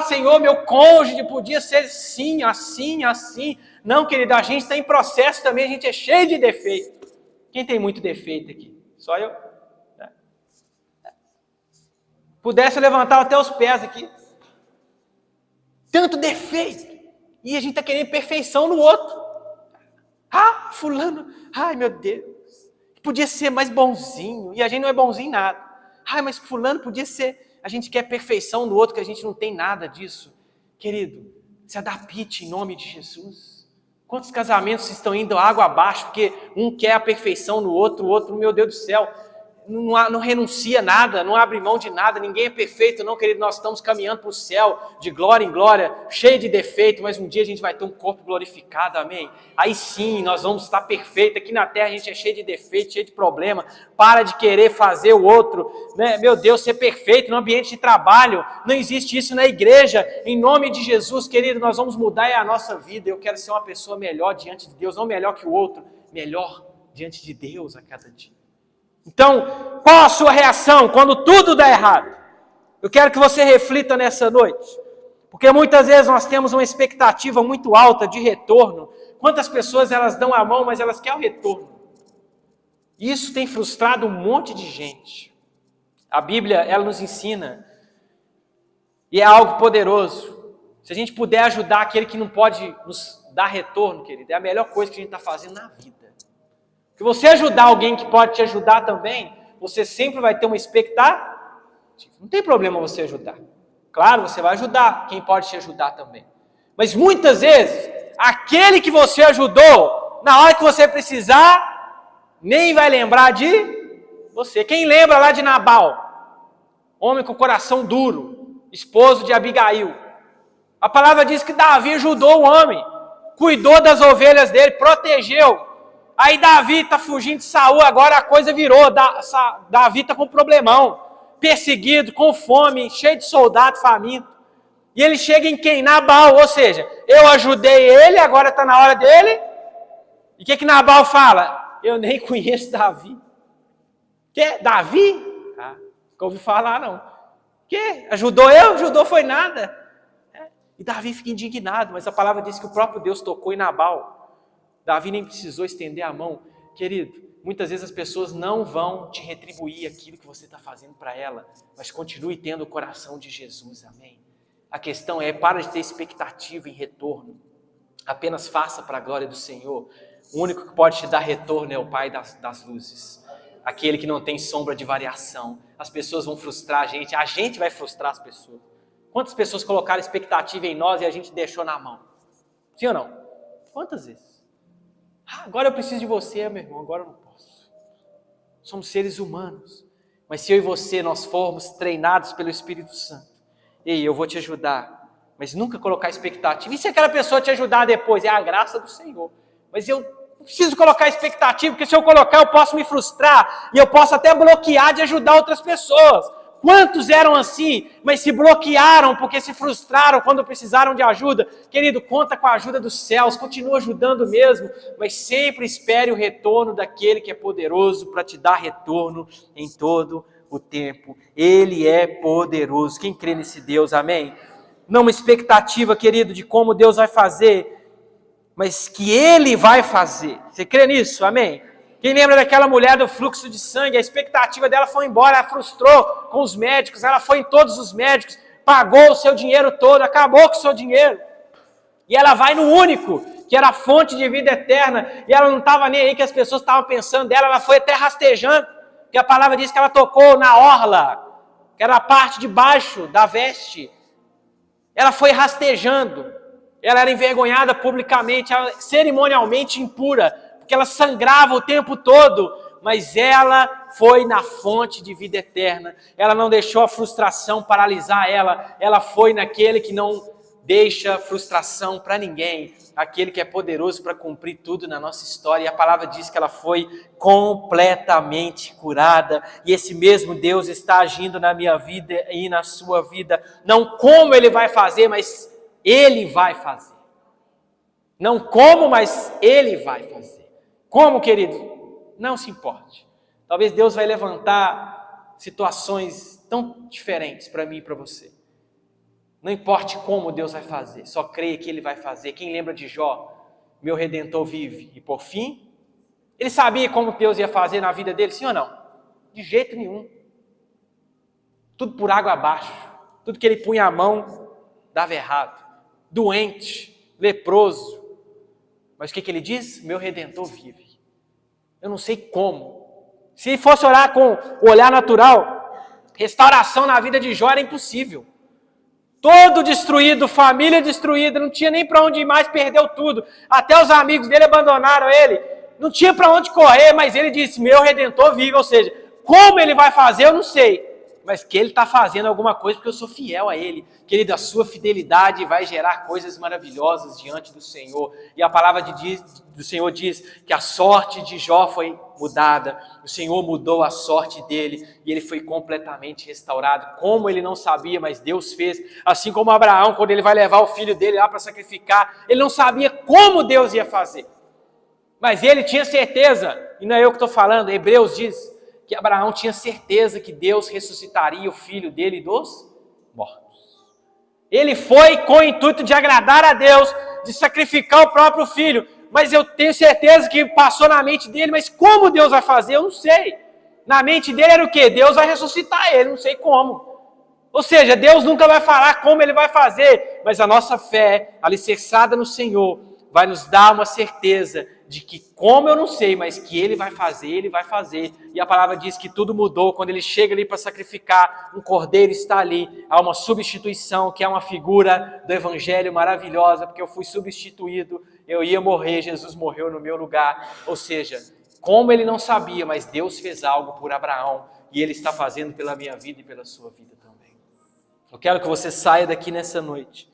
Senhor, meu cônjuge podia ser assim, assim, assim. Não, querido, a gente está em processo também, a gente é cheio de defeito. Quem tem muito defeito aqui? Só eu? Pudesse levantar até os pés aqui. Tanto defeito. E a gente está querendo perfeição no outro. Fulano, meu Deus, podia ser mais bonzinho. E a gente não é bonzinho em nada. Mas fulano podia ser... A gente quer perfeição no outro, que a gente não tem nada disso. Querido, se adapte em nome de Jesus. Quantos casamentos estão indo água abaixo, porque um quer a perfeição no outro, o outro, meu Deus do céu, não renuncia nada, não abre mão de nada, ninguém é perfeito, não, querido, nós estamos caminhando para o céu, de glória em glória, cheio de defeito, mas um dia a gente vai ter um corpo glorificado, amém? Aí sim, nós vamos estar perfeitos, aqui na terra a gente é cheio de defeito, cheio de problema, para de querer fazer o outro, né? Meu Deus, ser perfeito no ambiente de trabalho, não existe isso na igreja, em nome de Jesus, querido, nós vamos mudar a nossa vida, eu quero ser uma pessoa melhor diante de Deus, não melhor que o outro, melhor diante de Deus a cada dia. Então, qual a sua reação quando tudo dá errado? Eu quero que você reflita nessa noite, porque muitas vezes nós temos uma expectativa muito alta de retorno. Quantas pessoas elas dão a mão, mas elas querem o retorno? Isso tem frustrado um monte de gente. A Bíblia, ela nos ensina, e é algo poderoso. Se a gente puder ajudar aquele que não pode nos dar retorno, querido, é a melhor coisa que a gente está fazendo na vida. Se você ajudar alguém que pode te ajudar também, você sempre vai ter uma expectativa. Não tem problema você ajudar. Claro, você vai ajudar quem pode te ajudar também. Mas muitas vezes, aquele que você ajudou, na hora que você precisar, nem vai lembrar de você. Quem lembra lá de Nabal? Homem com coração duro, esposo de Abigail. A palavra diz que Davi ajudou o homem, cuidou das ovelhas dele, protegeu. Aí Davi está fugindo de Saul, agora a coisa virou, Davi está com um problemão, perseguido, com fome, cheio de soldado, faminto. E ele chega em quem? Nabal, ou seja, eu ajudei ele, agora está na hora dele. E o que Nabal fala? Eu nem conheço Davi. Que? Davi? Nunca ouvi falar não. Que? Ajudou eu? Ajudou foi nada. E Davi fica indignado, mas a palavra diz que o próprio Deus tocou em Nabal. Davi nem precisou estender a mão. Querido, muitas vezes as pessoas não vão te retribuir aquilo que você está fazendo para ela, mas continue tendo o coração de Jesus, amém? A questão é, para de ter expectativa em retorno, apenas faça para a glória do Senhor. O único que pode te dar retorno é o Pai das luzes, aquele que não tem sombra de variação. As pessoas vão frustrar a gente vai frustrar as pessoas. Quantas pessoas colocaram expectativa em nós e a gente deixou na mão? Sim ou não? Quantas vezes? Agora eu preciso de você, meu irmão, agora eu não posso. Somos seres humanos, mas se eu e você nós formos treinados pelo Espírito Santo, ei, eu vou te ajudar, mas nunca colocar expectativa. E se aquela pessoa te ajudar depois? É a graça do Senhor. Mas eu não preciso colocar expectativa, porque se eu colocar eu posso me frustrar e eu posso até bloquear de ajudar outras pessoas. Quantos eram assim, mas se bloquearam porque se frustraram quando precisaram de ajuda? Querido, conta com a ajuda dos céus, continua ajudando mesmo, mas sempre espere o retorno daquele que é poderoso para te dar retorno em todo o tempo. Ele é poderoso. Quem crê nesse Deus, amém? Não uma expectativa, querido, de como Deus vai fazer, mas que Ele vai fazer. Você crê nisso, amém? Quem lembra daquela mulher do fluxo de sangue? A expectativa dela foi embora, ela frustrou com os médicos, ela foi em todos os médicos, pagou o seu dinheiro todo, acabou com o seu dinheiro. E ela vai no único, que era a fonte de vida eterna, e ela não estava nem aí que as pessoas estavam pensando dela, ela foi até rastejando, porque a palavra diz que ela tocou na orla, que era a parte de baixo da veste. Ela foi rastejando, ela era envergonhada publicamente, cerimonialmente impura, porque ela sangrava o tempo todo, mas ela foi na fonte de vida eterna. Ela não deixou a frustração paralisar ela foi naquele que não deixa frustração para ninguém, aquele que é poderoso para cumprir tudo na nossa história. E a palavra diz que ela foi completamente curada, e esse mesmo Deus está agindo na minha vida e na sua vida, não como Ele vai fazer, mas Ele vai fazer. Não como, mas Ele vai fazer. Como, querido? Não se importe. Talvez Deus vai levantar situações tão diferentes para mim e para você. Não importe como Deus vai fazer, só creia que Ele vai fazer. Quem lembra de Jó? Meu Redentor vive. E por fim, ele sabia como Deus ia fazer na vida dele, sim ou não? De jeito nenhum. Tudo por água abaixo. Tudo que ele punha a mão dava errado. Doente, leproso. Mas o que ele diz? Meu Redentor vive. Eu não sei como. Se fosse orar com o olhar natural, restauração na vida de Jó era impossível. Todo destruído, família destruída, não tinha nem para onde ir mais, perdeu tudo. Até os amigos dele abandonaram ele. Não tinha para onde correr, mas ele disse, meu Redentor vive. Ou seja, como ele vai fazer, eu não sei. Mas que ele está fazendo alguma coisa, porque eu sou fiel a ele. Querido, a sua fidelidade vai gerar coisas maravilhosas diante do Senhor. E a palavra do Senhor diz que a sorte de Jó foi mudada. O Senhor mudou a sorte dele e ele foi completamente restaurado. Como ele não sabia, mas Deus fez. Assim como Abraão, quando ele vai levar o filho dele lá para sacrificar, ele não sabia como Deus ia fazer. Mas ele tinha certeza, e não é eu que estou falando, Hebreus diz que Abraão tinha certeza que Deus ressuscitaria o filho dele dos mortos. Ele foi com o intuito de agradar a Deus, de sacrificar o próprio filho, mas eu tenho certeza que passou na mente dele, mas como Deus vai fazer? Eu não sei. Na mente dele era o quê? Deus vai ressuscitar ele, não sei como. Ou seja, Deus nunca vai falar como Ele vai fazer, mas a nossa fé, alicerçada no Senhor, vai nos dar uma certeza de que como eu não sei, mas que Ele vai fazer, Ele vai fazer. E a palavra diz que tudo mudou, quando Ele chega ali para sacrificar, um cordeiro está ali, há uma substituição, que é uma figura do Evangelho maravilhosa, porque eu fui substituído, eu ia morrer, Jesus morreu no meu lugar. Ou seja, como ele não sabia, mas Deus fez algo por Abraão, e Ele está fazendo pela minha vida e pela sua vida também. Eu quero que você saia daqui nessa noite,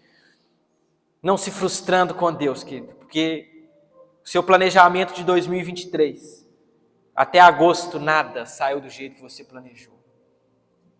não se frustrando com Deus, querido, porque o seu planejamento de 2023, até agosto, nada saiu do jeito que você planejou.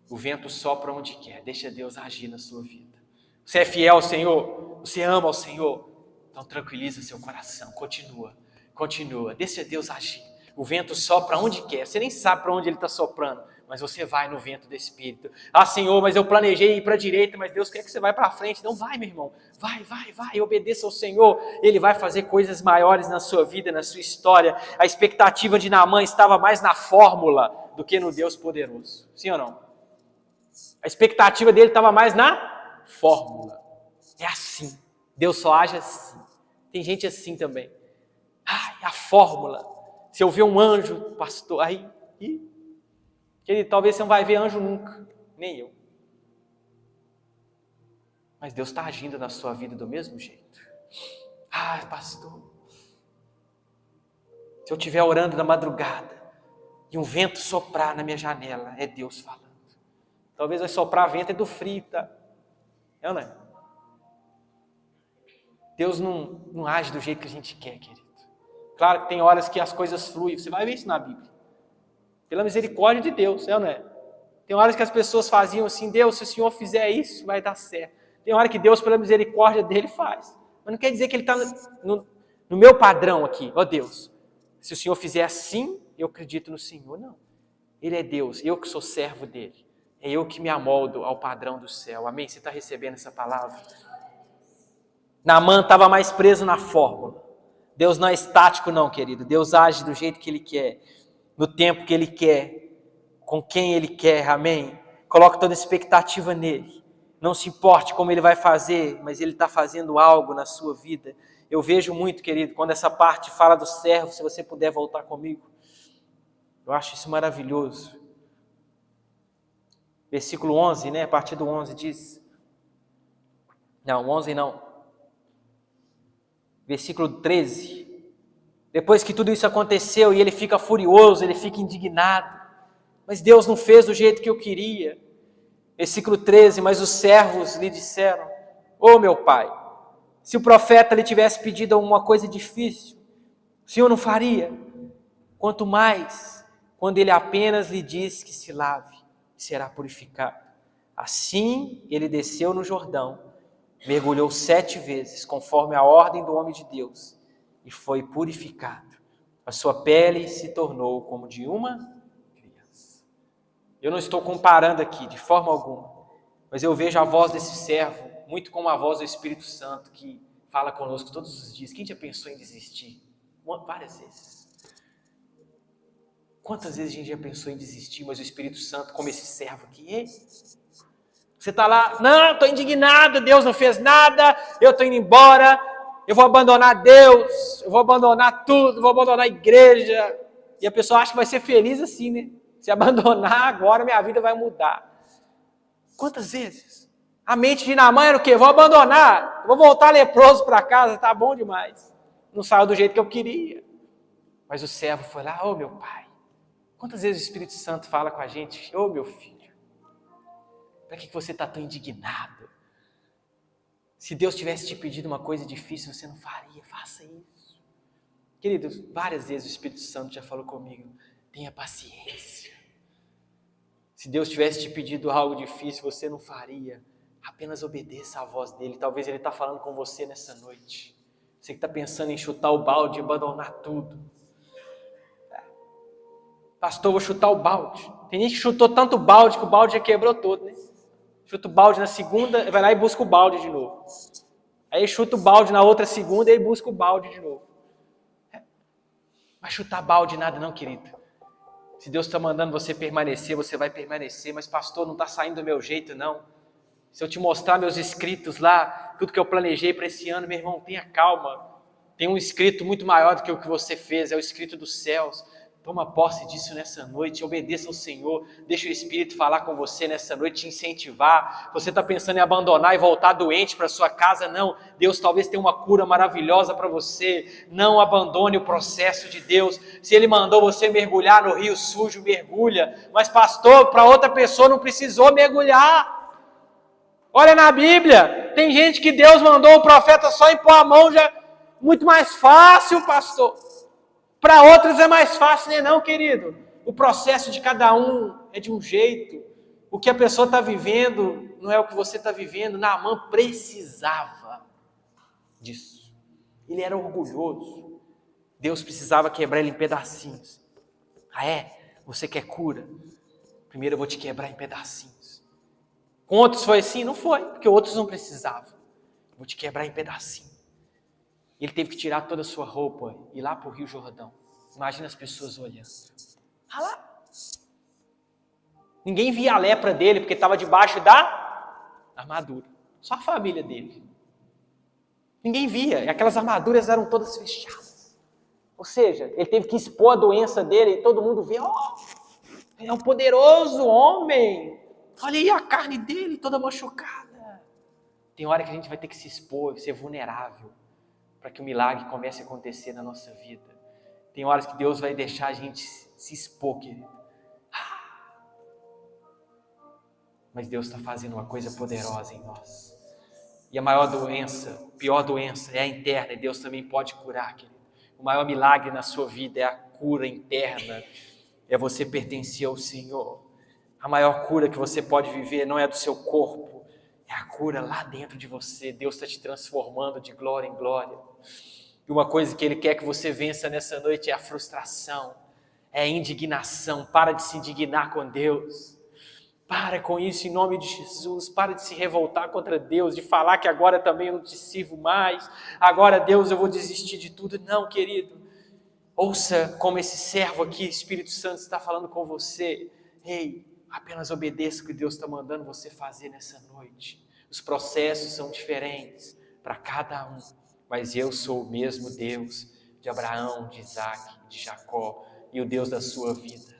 O vento sopra onde quer, deixa Deus agir na sua vida. Você é fiel ao Senhor, você ama ao Senhor, então tranquiliza seu coração, continua, deixa Deus agir. O vento sopra onde quer, você nem sabe para onde ele está soprando, mas você vai no vento do Espírito. Ah, Senhor, mas eu planejei ir para a direita, mas Deus quer que você vá para a frente. Não, vai, meu irmão. Vai, obedeça ao Senhor. Ele vai fazer coisas maiores na sua vida, na sua história. A expectativa de Naamã estava mais na fórmula do que no Deus poderoso. Sim ou não? A expectativa dele estava mais na fórmula. É assim. Deus só age assim. Tem gente assim também. A fórmula. Se eu ver um anjo, pastor, aí... Querido, talvez você não vai ver anjo nunca, nem eu. Mas Deus está agindo na sua vida do mesmo jeito. Pastor, se eu estiver orando na madrugada e um vento soprar na minha janela, é Deus falando. Talvez vai soprar vento do frio, tá? É ou não é? Deus não age do jeito que a gente quer, querido. Claro que tem horas que as coisas fluem, você vai ver isso na Bíblia. Pela misericórdia de Deus, é ou não é? Tem horas que as pessoas faziam assim, Deus, se o Senhor fizer isso, vai dar certo. Tem hora que Deus, pela misericórdia dele, faz. Mas não quer dizer que ele está no meu padrão aqui. Deus, se o Senhor fizer assim, eu acredito no Senhor. Não. Ele é Deus, eu que sou servo dele. É eu que me amoldo ao padrão do céu. Amém? Você está recebendo essa palavra? Naamã estava mais preso na fórmula. Deus não é estático não, querido. Deus age do jeito que ele quer. No tempo que Ele quer, com quem Ele quer, amém? Coloque toda a expectativa nele. Não se importe como Ele vai fazer, mas Ele está fazendo algo na sua vida. Eu vejo muito, querido, quando essa parte fala do servo, se você puder voltar comigo. Eu acho isso maravilhoso. Versículo 11, né? A partir do 11 diz... Não, 11 não. Versículo 13... Depois que tudo isso aconteceu e ele fica furioso, ele fica indignado. Mas Deus não fez do jeito que eu queria. Versículo 13, mas os servos lhe disseram, meu pai, se o profeta lhe tivesse pedido alguma coisa difícil, o Senhor não faria? Quanto mais, quando ele apenas lhe diz que se lave, será purificado. Assim ele desceu no Jordão, mergulhou 7 vezes, conforme a ordem do homem de Deus, e foi purificado. A sua pele se tornou como de uma criança. Eu não estou comparando aqui de forma alguma, mas eu vejo a voz desse servo muito como a voz do Espírito Santo que fala conosco todos os dias. Quem já pensou em desistir? Várias vezes. Quantas vezes a gente já pensou em desistir, mas o Espírito Santo, como esse servo aqui, você está lá, não, estou indignado, Deus não fez nada, eu estou indo embora, eu vou abandonar Deus, eu vou abandonar tudo, vou abandonar a igreja. E a pessoa acha que vai ser feliz assim, né? Se abandonar agora, minha vida vai mudar. Quantas vezes? A mente de Naamã era o quê? Vou abandonar, vou voltar leproso para casa, tá bom demais. Não saiu do jeito que eu queria. Mas o servo foi lá, meu pai. Quantas vezes o Espírito Santo fala com a gente, meu filho, para que você está tão indignado? Se Deus tivesse te pedido uma coisa difícil, você não faria, faça isso. Queridos, várias vezes o Espírito Santo já falou comigo, tenha paciência. Se Deus tivesse te pedido algo difícil, você não faria, apenas obedeça à voz dele. Talvez ele está falando com você nessa noite. Você que está pensando em chutar o balde, abandonar tudo. Pastor, vou chutar o balde. Tem gente que chutou tanto balde que o balde já quebrou todo, né? Chuta o balde na segunda, vai lá e busca o balde de novo. Aí chuta o balde na outra segunda e busca o balde de novo. Vai chutar balde nada não, querido. Se Deus está mandando você permanecer, você vai permanecer. Mas pastor, não está saindo do meu jeito não. Se eu te mostrar meus escritos lá, tudo que eu planejei para esse ano, meu irmão, tenha calma. Tem um escrito muito maior do que o que você fez, é o escrito dos céus. Toma posse disso nessa noite, obedeça ao Senhor, deixa o Espírito falar com você nessa noite, te incentivar. Você está pensando em abandonar e voltar doente para sua casa? Não, Deus talvez tenha uma cura maravilhosa para você. Não abandone o processo de Deus. Se Ele mandou você mergulhar no rio sujo, mergulha. Mas pastor, para outra pessoa não precisou mergulhar. Olha na Bíblia, tem gente que Deus mandou o profeta só impor a mão, já muito mais fácil, pastor. Para outros é mais fácil, né? Não, querido. O processo de cada um é de um jeito. O que a pessoa está vivendo não é o que você está vivendo. Naamã precisava disso. Ele era orgulhoso. Deus precisava quebrar ele em pedacinhos. Você quer cura? Primeiro eu vou te quebrar em pedacinhos. Com outros foi assim? Não foi, porque outros não precisavam. Vou te quebrar em pedacinhos. Ele teve que tirar toda a sua roupa e ir lá para o Rio Jordão. Imagina as pessoas olhando. Ah lá. Ninguém via a lepra dele, porque estava debaixo da armadura. Só a família dele. Ninguém via, e aquelas armaduras eram todas fechadas. Ou seja, ele teve que expor a doença dele, e todo mundo vê, ele é um poderoso homem. Olha aí a carne dele toda machucada. Tem hora que a gente vai ter que se expor, ser vulnerável, para que o milagre comece a acontecer na nossa vida. Tem horas que Deus vai deixar a gente se expor, querido. Mas Deus está fazendo uma coisa poderosa em nós. E a maior doença, pior doença, é a interna, e Deus também pode curar, querido. O maior milagre na sua vida é a cura interna, é você pertencer ao Senhor. A maior cura que você pode viver não é do seu corpo, é a cura lá dentro de você. Deus está te transformando de glória em glória. E uma coisa que Ele quer que você vença nessa noite é a frustração, é a indignação. Para de se indignar com Deus. Para com isso em nome de Jesus. Para de se revoltar contra Deus, de falar que agora também eu não te sirvo mais. Agora, Deus, eu vou desistir de tudo. Não, querido. Ouça como esse servo aqui, Espírito Santo, está falando com você. Ei, apenas obedeça o que Deus está mandando você fazer nessa noite. Os processos são diferentes para cada um. Mas eu sou o mesmo Deus de Abraão, de Isaac, de Jacó e o Deus da sua vida.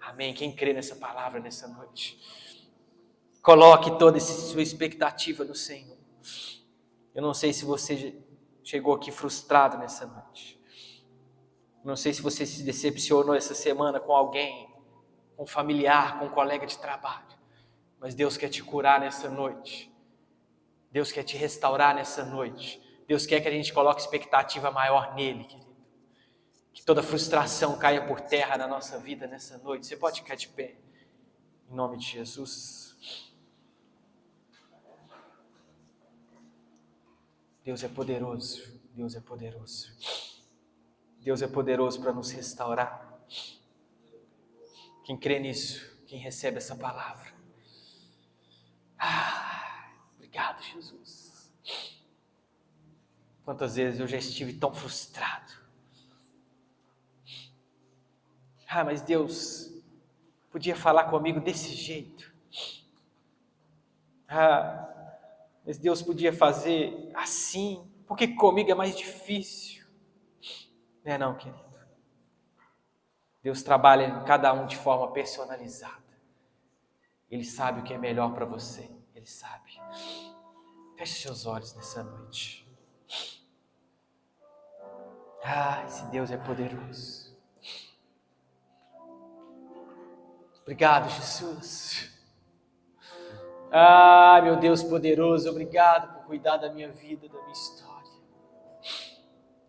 Amém? Quem crê nessa palavra nessa noite? Coloque toda essa sua expectativa no Senhor. Eu não sei se você chegou aqui frustrado nessa noite. Não sei se você se decepcionou essa semana com alguém, com um familiar, com um colega de trabalho. Mas Deus quer te curar nessa noite. Deus quer te restaurar nessa noite. Deus quer que a gente coloque expectativa maior nele, querido. Que toda frustração caia por terra na nossa vida nessa noite. Você pode ficar de pé. Em nome de Jesus. Deus é poderoso. Deus é poderoso. Deus é poderoso para nos restaurar. Quem crê nisso, quem recebe essa palavra. Obrigado, Jesus. Quantas vezes eu já estive tão frustrado. Mas Deus podia falar comigo desse jeito. Mas Deus podia fazer assim. Por que comigo é mais difícil? Não é não, querido. Deus trabalha em cada um de forma personalizada. Ele sabe o que é melhor para você. Ele sabe. Feche seus olhos nessa noite. Esse Deus é poderoso. Obrigado, Jesus. Meu Deus poderoso, obrigado por cuidar da minha vida, da minha história.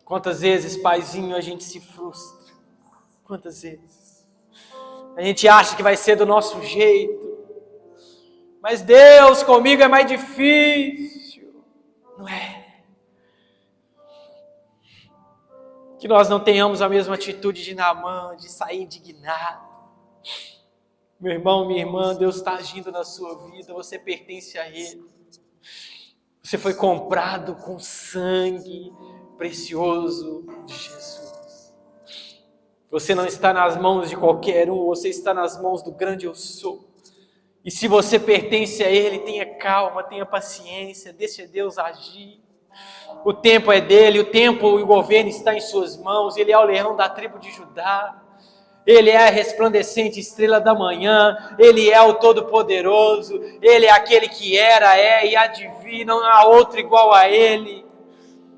Quantas vezes, Paizinho, a gente se frustra? Quantas vezes? A gente acha que vai ser do nosso jeito. Mas Deus, comigo é mais difícil. Não é? Que nós não tenhamos a mesma atitude de Naamã, de sair indignado. Meu irmão, minha irmã, Deus está agindo na sua vida, você pertence a Ele. Você foi comprado com sangue precioso de Jesus. Você não está nas mãos de qualquer um, você está nas mãos do grande Eu Sou. E se você pertence a Ele, tenha calma, tenha paciência, deixe Deus agir. O tempo é dele, o tempo e o governo está em suas mãos. Ele é o leão da tribo de Judá. Ele é a resplandecente estrela da manhã. Ele é o Todo-Poderoso. Ele é aquele que era, é e há de vir. Não há outro igual a Ele.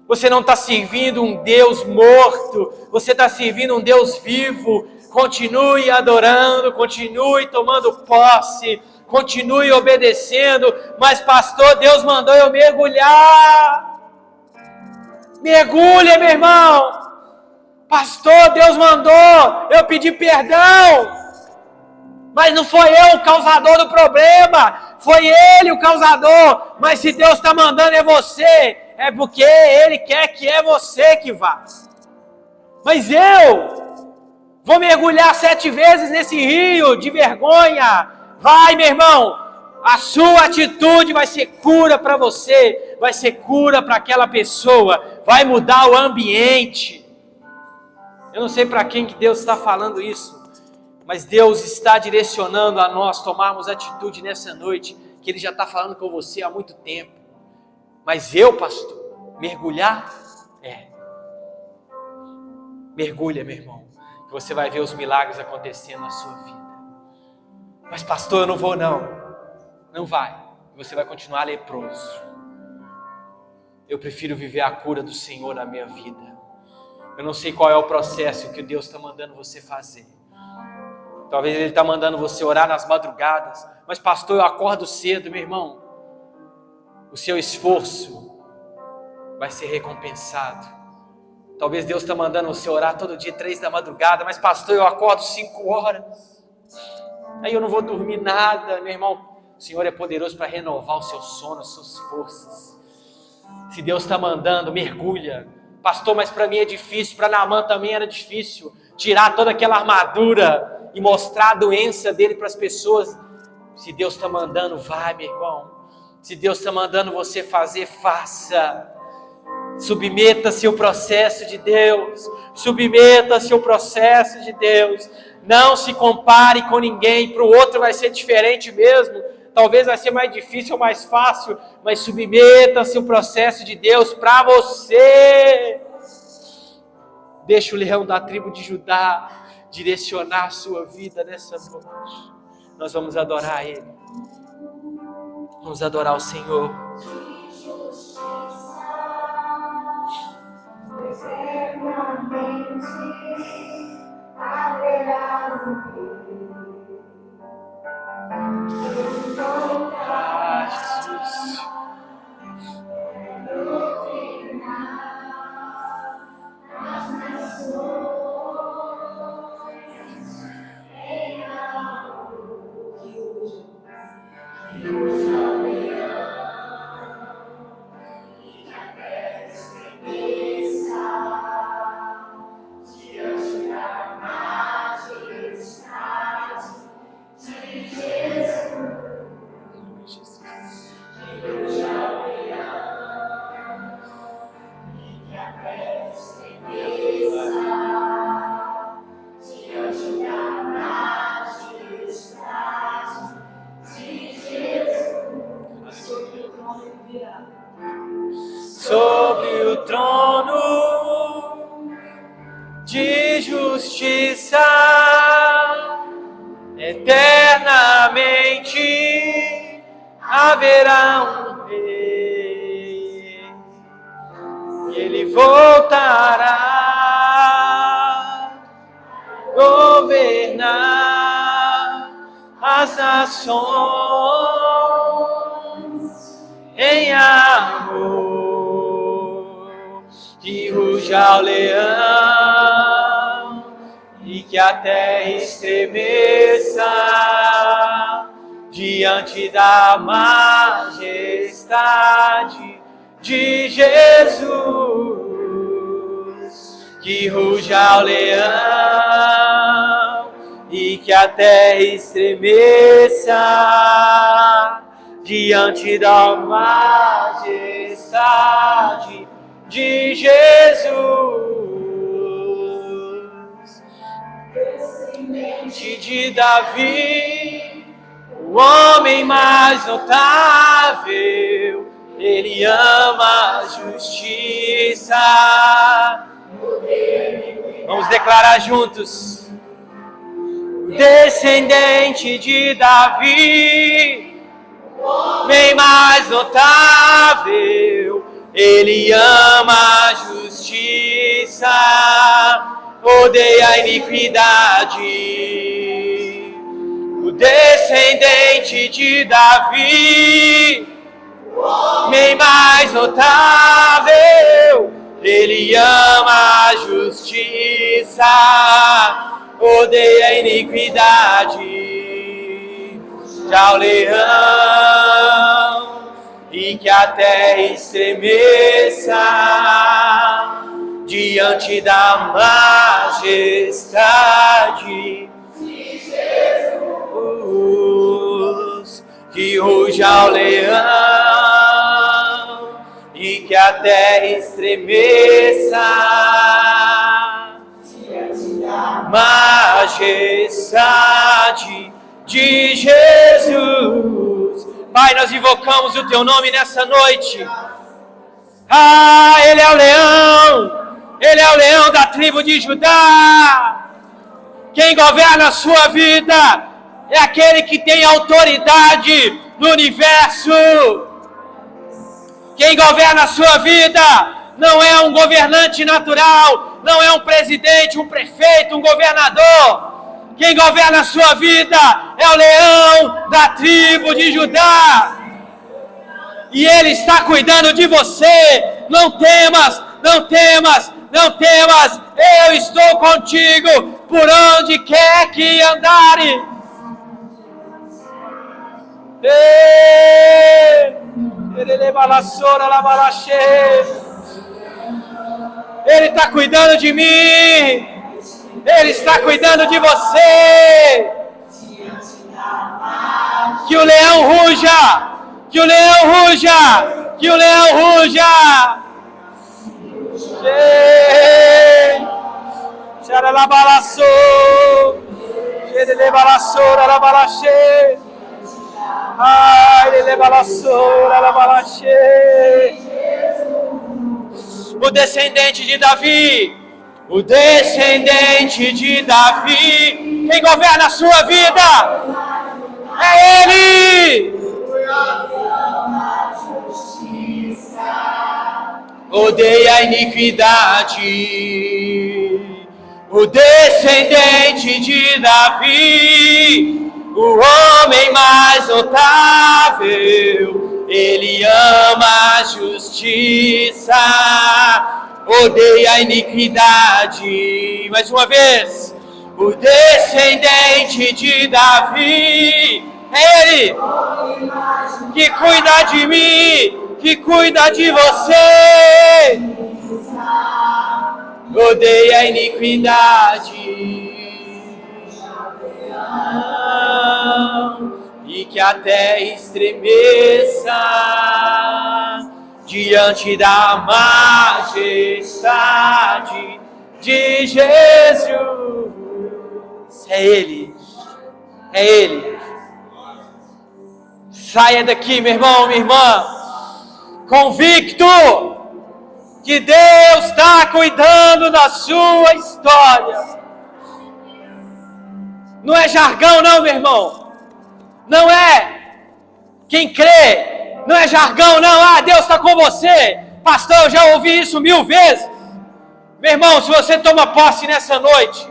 Você não está servindo um Deus morto. Você está servindo um Deus vivo. Continue adorando, continue tomando posse, continue obedecendo. Mas pastor, Deus mandou eu mergulhar. Mergulha, meu irmão. Pastor, Deus mandou eu pedir perdão. Mas não foi eu o causador do problema. Foi Ele o causador. Mas se Deus está mandando é você. É porque Ele quer que é você que vá. Mas Vou mergulhar 7 vezes nesse rio de vergonha. Vai, meu irmão. A sua atitude vai ser cura para você. Vai ser cura para aquela pessoa. Vai mudar o ambiente. Eu não sei para quem que Deus está falando isso. Mas Deus está direcionando a nós tomarmos atitude nessa noite. Que Ele já está falando com você há muito tempo. Mas eu, pastor, mergulhar? Mergulha, meu irmão. Que você vai ver os milagres acontecendo na sua vida. Mas pastor, eu não vou não. Não vai. Você vai continuar leproso. Eu prefiro viver a cura do Senhor na minha vida. Eu não sei qual é o processo que Deus está mandando você fazer. Talvez Ele está mandando você orar nas madrugadas. Mas pastor, eu acordo cedo, meu irmão. O seu esforço vai ser recompensado. Talvez Deus está mandando você orar todo dia 3 da madrugada. Mas pastor, eu acordo 5 horas. Aí eu não vou dormir nada, meu irmão. O Senhor é poderoso para renovar o seu sono, as suas forças. Se Deus está mandando, mergulha. Pastor, mas para mim é difícil, para Naamã também era difícil. Tirar toda aquela armadura e mostrar a doença dele para as pessoas. Se Deus está mandando, vai, meu irmão. Se Deus está mandando você fazer, faça. Submeta-se ao processo de Deus. Submeta-se ao processo de Deus. Não se compare com ninguém. Para o outro vai ser diferente mesmo. Talvez vai ser mais difícil ou mais fácil. Mas submeta-se ao processo de Deus para você. Deixa o leão da tribo de Judá direcionar a sua vida nessa noite. Nós vamos adorar Ele. Vamos adorar o Senhor. Eternamente haverá um Jesus. no final, as nações em algo que os aldeia e que a terra estremeça diante da majestade de Jesus. Sobre o trono de justiça, eternamente haverá um rei, e ele voltará a governar as nações em amor. Que ruja o leão e que a terra estremeça diante da majestade de Jesus. Que ruja o leão e que a terra estremeça diante da majestade de Jesus. Descendente de Davi, o homem mais notável, ele ama a justiça. Vamos declarar juntos. Descendente de Davi, o homem mais notável, ele ama a justiça, odeia a iniquidade. O descendente de Davi, o homem mais notável, ele ama a justiça, odeia a iniquidade. Já o leão e que a terra estremeça diante da majestade de Jesus. Que ruja o leão e que a terra estremeça diante da majestade de Jesus. Pai, nós invocamos o Teu nome nessa noite. Ah, Ele é o leão. Ele é o leão da tribo de Judá. Quem governa a sua vida é aquele que tem autoridade no universo. Quem governa a sua vida não é um governante natural, não é um presidente, um prefeito, um governador. Quem governa a sua vida é o leão da tribo de Judá. E Ele está cuidando de você. Não temas, não temas, não temas. Eu estou contigo por onde quer que andares. Ele está cuidando de mim. Ele está cuidando de você. Que o leão ruja. Que o leão ruja. Que o leão ruja. Xaralabalaçô. Xerelebalaçô. Rarabalaxê. Ai, lelebalaçô. Rarabalaxê. O descendente de Davi. O descendente de Davi. Quem governa a sua vida é Ele. Odeia a iniquidade. O descendente de Davi, o homem mais notável, ele ama a justiça, odeia a iniquidade. Mais uma vez, o descendente de Davi, é Ele que cuida de mim, que cuida de você. Odeia a iniquidade e que a terra estremeça diante da majestade de Jesus. É Ele, é Ele. Saia daqui, meu irmão, minha irmã, convicto que Deus está cuidando da sua história. Não é jargão não, meu irmão. Não é quem crê. Não é jargão não. Ah, Deus está com você. Pastor, eu já ouvi isso 1000 vezes. Meu irmão, se você toma posse nessa noite,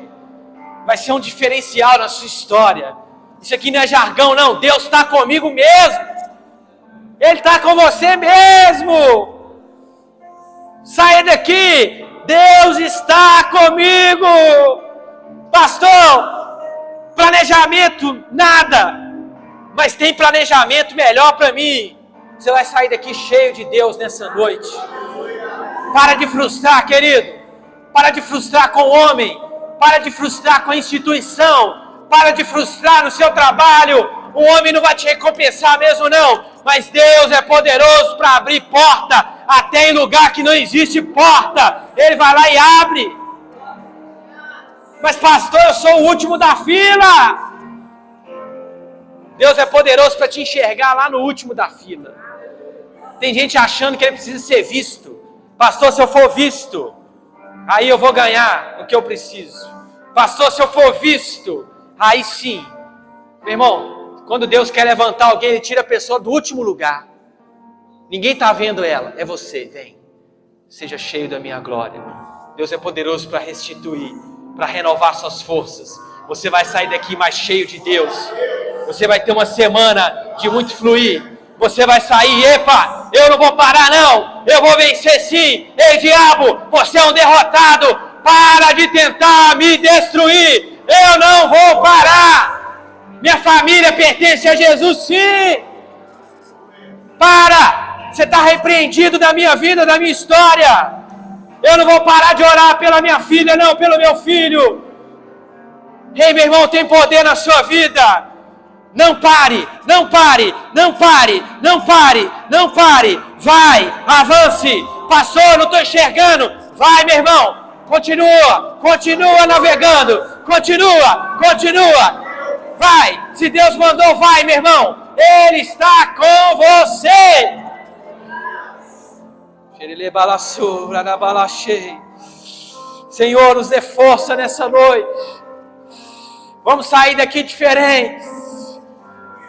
vai ser um diferencial na sua história. Isso aqui não é jargão não. Deus está comigo mesmo. Ele está com você mesmo. Saia daqui, Deus está comigo. Pastor, planejamento, nada. Mas tem planejamento melhor para mim. Você vai sair daqui cheio de Deus nessa noite. Para de frustrar, querido. Para de frustrar com o homem. Para de frustrar com a instituição. Para de frustrar no seu trabalho. O homem não vai te recompensar mesmo não. Mas Deus é poderoso para abrir porta até em lugar que não existe porta. Ele vai lá e abre. Mas pastor, eu sou o último da fila. Deus é poderoso para te enxergar lá no último da fila. Tem gente achando que ele precisa ser visto. Pastor, se eu for visto, aí eu vou ganhar o que eu preciso. Pastor, se eu for visto, aí sim. Meu irmão, quando Deus quer levantar alguém, Ele tira a pessoa do último lugar. Ninguém está vendo ela, é você. Vem, seja cheio da minha glória. Deus é poderoso para restituir, para renovar suas forças. Você vai sair daqui mais cheio de Deus. Você vai ter uma semana de muito fluir. Você vai sair, epa, eu não vou parar não. Eu vou vencer sim. Ei, diabo, você é um derrotado. Para de tentar me destruir. Eu não vou parar. Minha família pertence a Jesus, sim. Para! Você está repreendido da minha vida, da minha história. Eu não vou parar de orar pela minha filha, não, pelo meu filho. Ei, meu irmão, tem poder na sua vida. Não pare, não pare, não pare, não pare, não pare. Vai, avance. Pastor, não estou enxergando. Vai, meu irmão. Continua navegando. Continua. Vai. Se Deus mandou, vai, meu irmão. Ele está com você. Senhor, nos dê força nessa noite. Vamos sair daqui diferentes.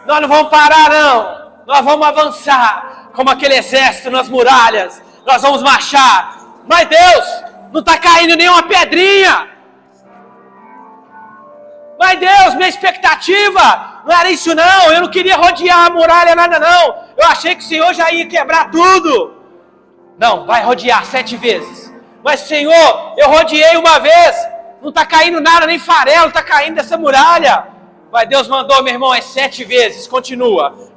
Nós não vamos parar, não. Nós vamos avançar como aquele exército nas muralhas. Nós vamos marchar. Mas Deus, não está caindo nenhuma pedrinha. Mas Deus, minha expectativa não era isso, não. Eu não queria rodear a muralha, nada, não. Eu achei que o Senhor já ia quebrar tudo. Não, vai rodear 7 vezes. Mas Senhor, eu rodeei uma vez. Não está caindo nada, nem farelo está caindo dessa muralha. Mas Deus mandou, meu irmão, 7 vezes. Continua.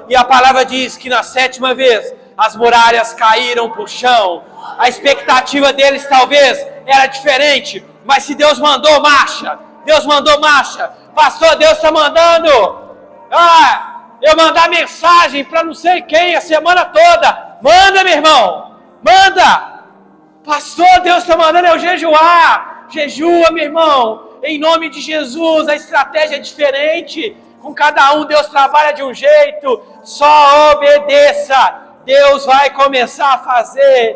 E a palavra diz que na 7ª vez as muralhas caíram para o chão. A expectativa deles talvez era diferente. Mas se Deus mandou, marcha. Pastor, Deus está mandando. Eu mandar mensagem para não sei quem a semana toda. Manda, meu irmão. Manda. Pastor, Deus está mandando eu jejuar. Jejua, meu irmão. Em nome de Jesus, a estratégia é diferente. Com cada um, Deus trabalha de um jeito. Só obedeça. Deus vai começar a fazer.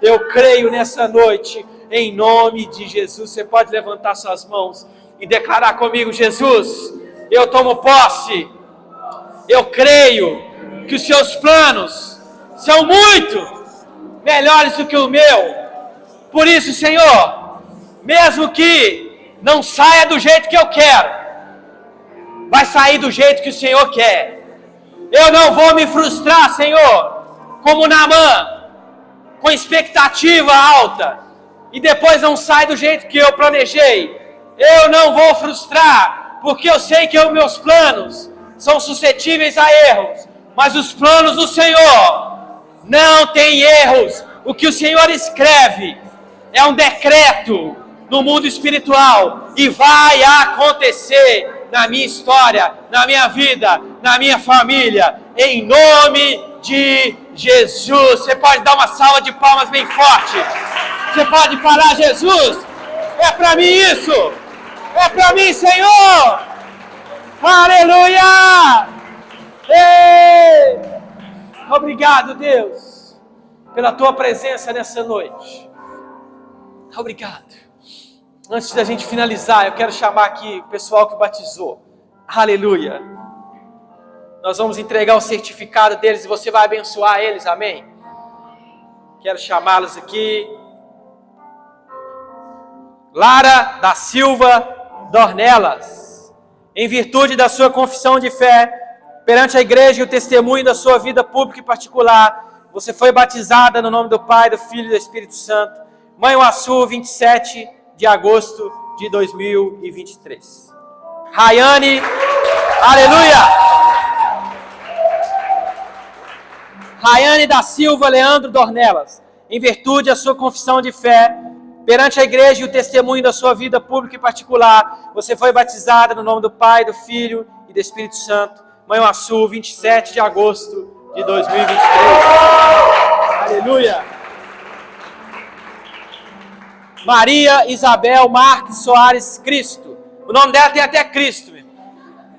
Eu creio nessa noite. Em nome de Jesus. Você pode levantar suas mãos e declarar comigo: Jesus, eu tomo posse. Eu creio que os seus planos são muito melhores do que o meu. Por isso, Senhor, mesmo que não saia do jeito que eu quero, vai sair do jeito que o Senhor quer. Eu não vou me frustrar, Senhor, como Naamã, com expectativa alta, e depois não sai do jeito que eu planejei. Eu não vou frustrar, porque eu sei que os meus planos são suscetíveis a erros, mas os planos do Senhor não têm erros. O que o Senhor escreve é um decreto no mundo espiritual e vai acontecer na minha história, na minha vida, na minha família, em nome de Jesus. Você pode dar uma salva de palmas bem forte. Você pode falar: Jesus, é para mim isso, é para mim, Senhor. Aleluia! Ei! Obrigado, Deus, pela tua presença nessa noite. Obrigado. Antes da gente finalizar, eu quero chamar aqui o pessoal que batizou. Aleluia. Nós vamos entregar o certificado deles e você vai abençoar eles, amém? Quero chamá-los aqui. Lara da Silva Dornelas. Em virtude da sua confissão de fé, perante a igreja e o testemunho da sua vida pública e particular, você foi batizada no nome do Pai, do Filho e do Espírito Santo. Manhuaçu, 27 de agosto de 2023. Rayane, aleluia! Rayane da Silva Leandro Dornelas, em virtude da sua confissão de fé, perante a igreja e o testemunho da sua vida pública e particular, você foi batizada no nome do Pai, do Filho e do Espírito Santo. Manhuaçu, 27 de agosto de 2023. Aleluia! Maria Isabel Marques Soares Cristo. O nome dela tem até Cristo, meu.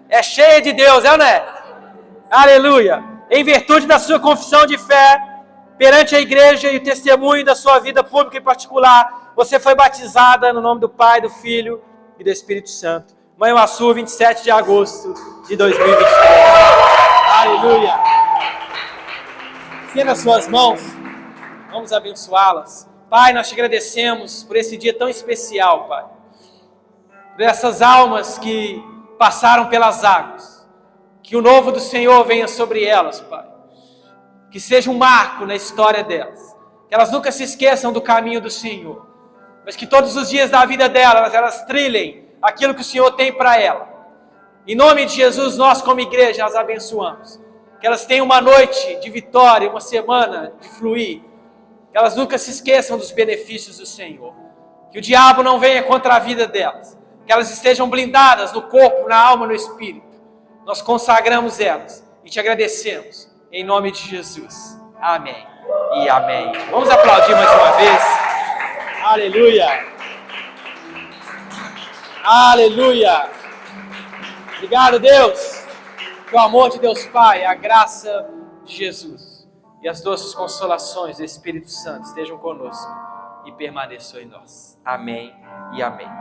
É cheia de Deus, é ou não é? Aleluia! Em virtude da sua confissão de fé, perante a igreja e o testemunho da sua vida pública e particular, você foi batizada no nome do Pai, do Filho e do Espírito Santo. Manhuaçu, 27 de agosto de 2023. Aleluia! Estenda as suas mãos. Vamos abençoá-las. Pai, nós te agradecemos por esse dia tão especial, Pai. Por essas almas que passaram pelas águas. Que o novo do Senhor venha sobre elas, Pai. Que seja um marco na história delas. Que elas nunca se esqueçam do caminho do Senhor. Mas que todos os dias da vida delas, elas trilhem aquilo que o Senhor tem para ela. Em nome de Jesus, nós como igreja as abençoamos. Que elas tenham uma noite de vitória, uma semana de fluir. Que elas nunca se esqueçam dos benefícios do Senhor. Que o diabo não venha contra a vida delas. Que elas estejam blindadas no corpo, na alma, no espírito. Nós consagramos elas e te agradecemos. Em nome de Jesus. Amém e amém. Vamos aplaudir mais uma vez. Aleluia. Aleluia. Obrigado, Deus. Que o amor de Deus Pai, a graça de Jesus e as doces consolações do Espírito Santo estejam conosco e permaneçam em nós. Amém e amém.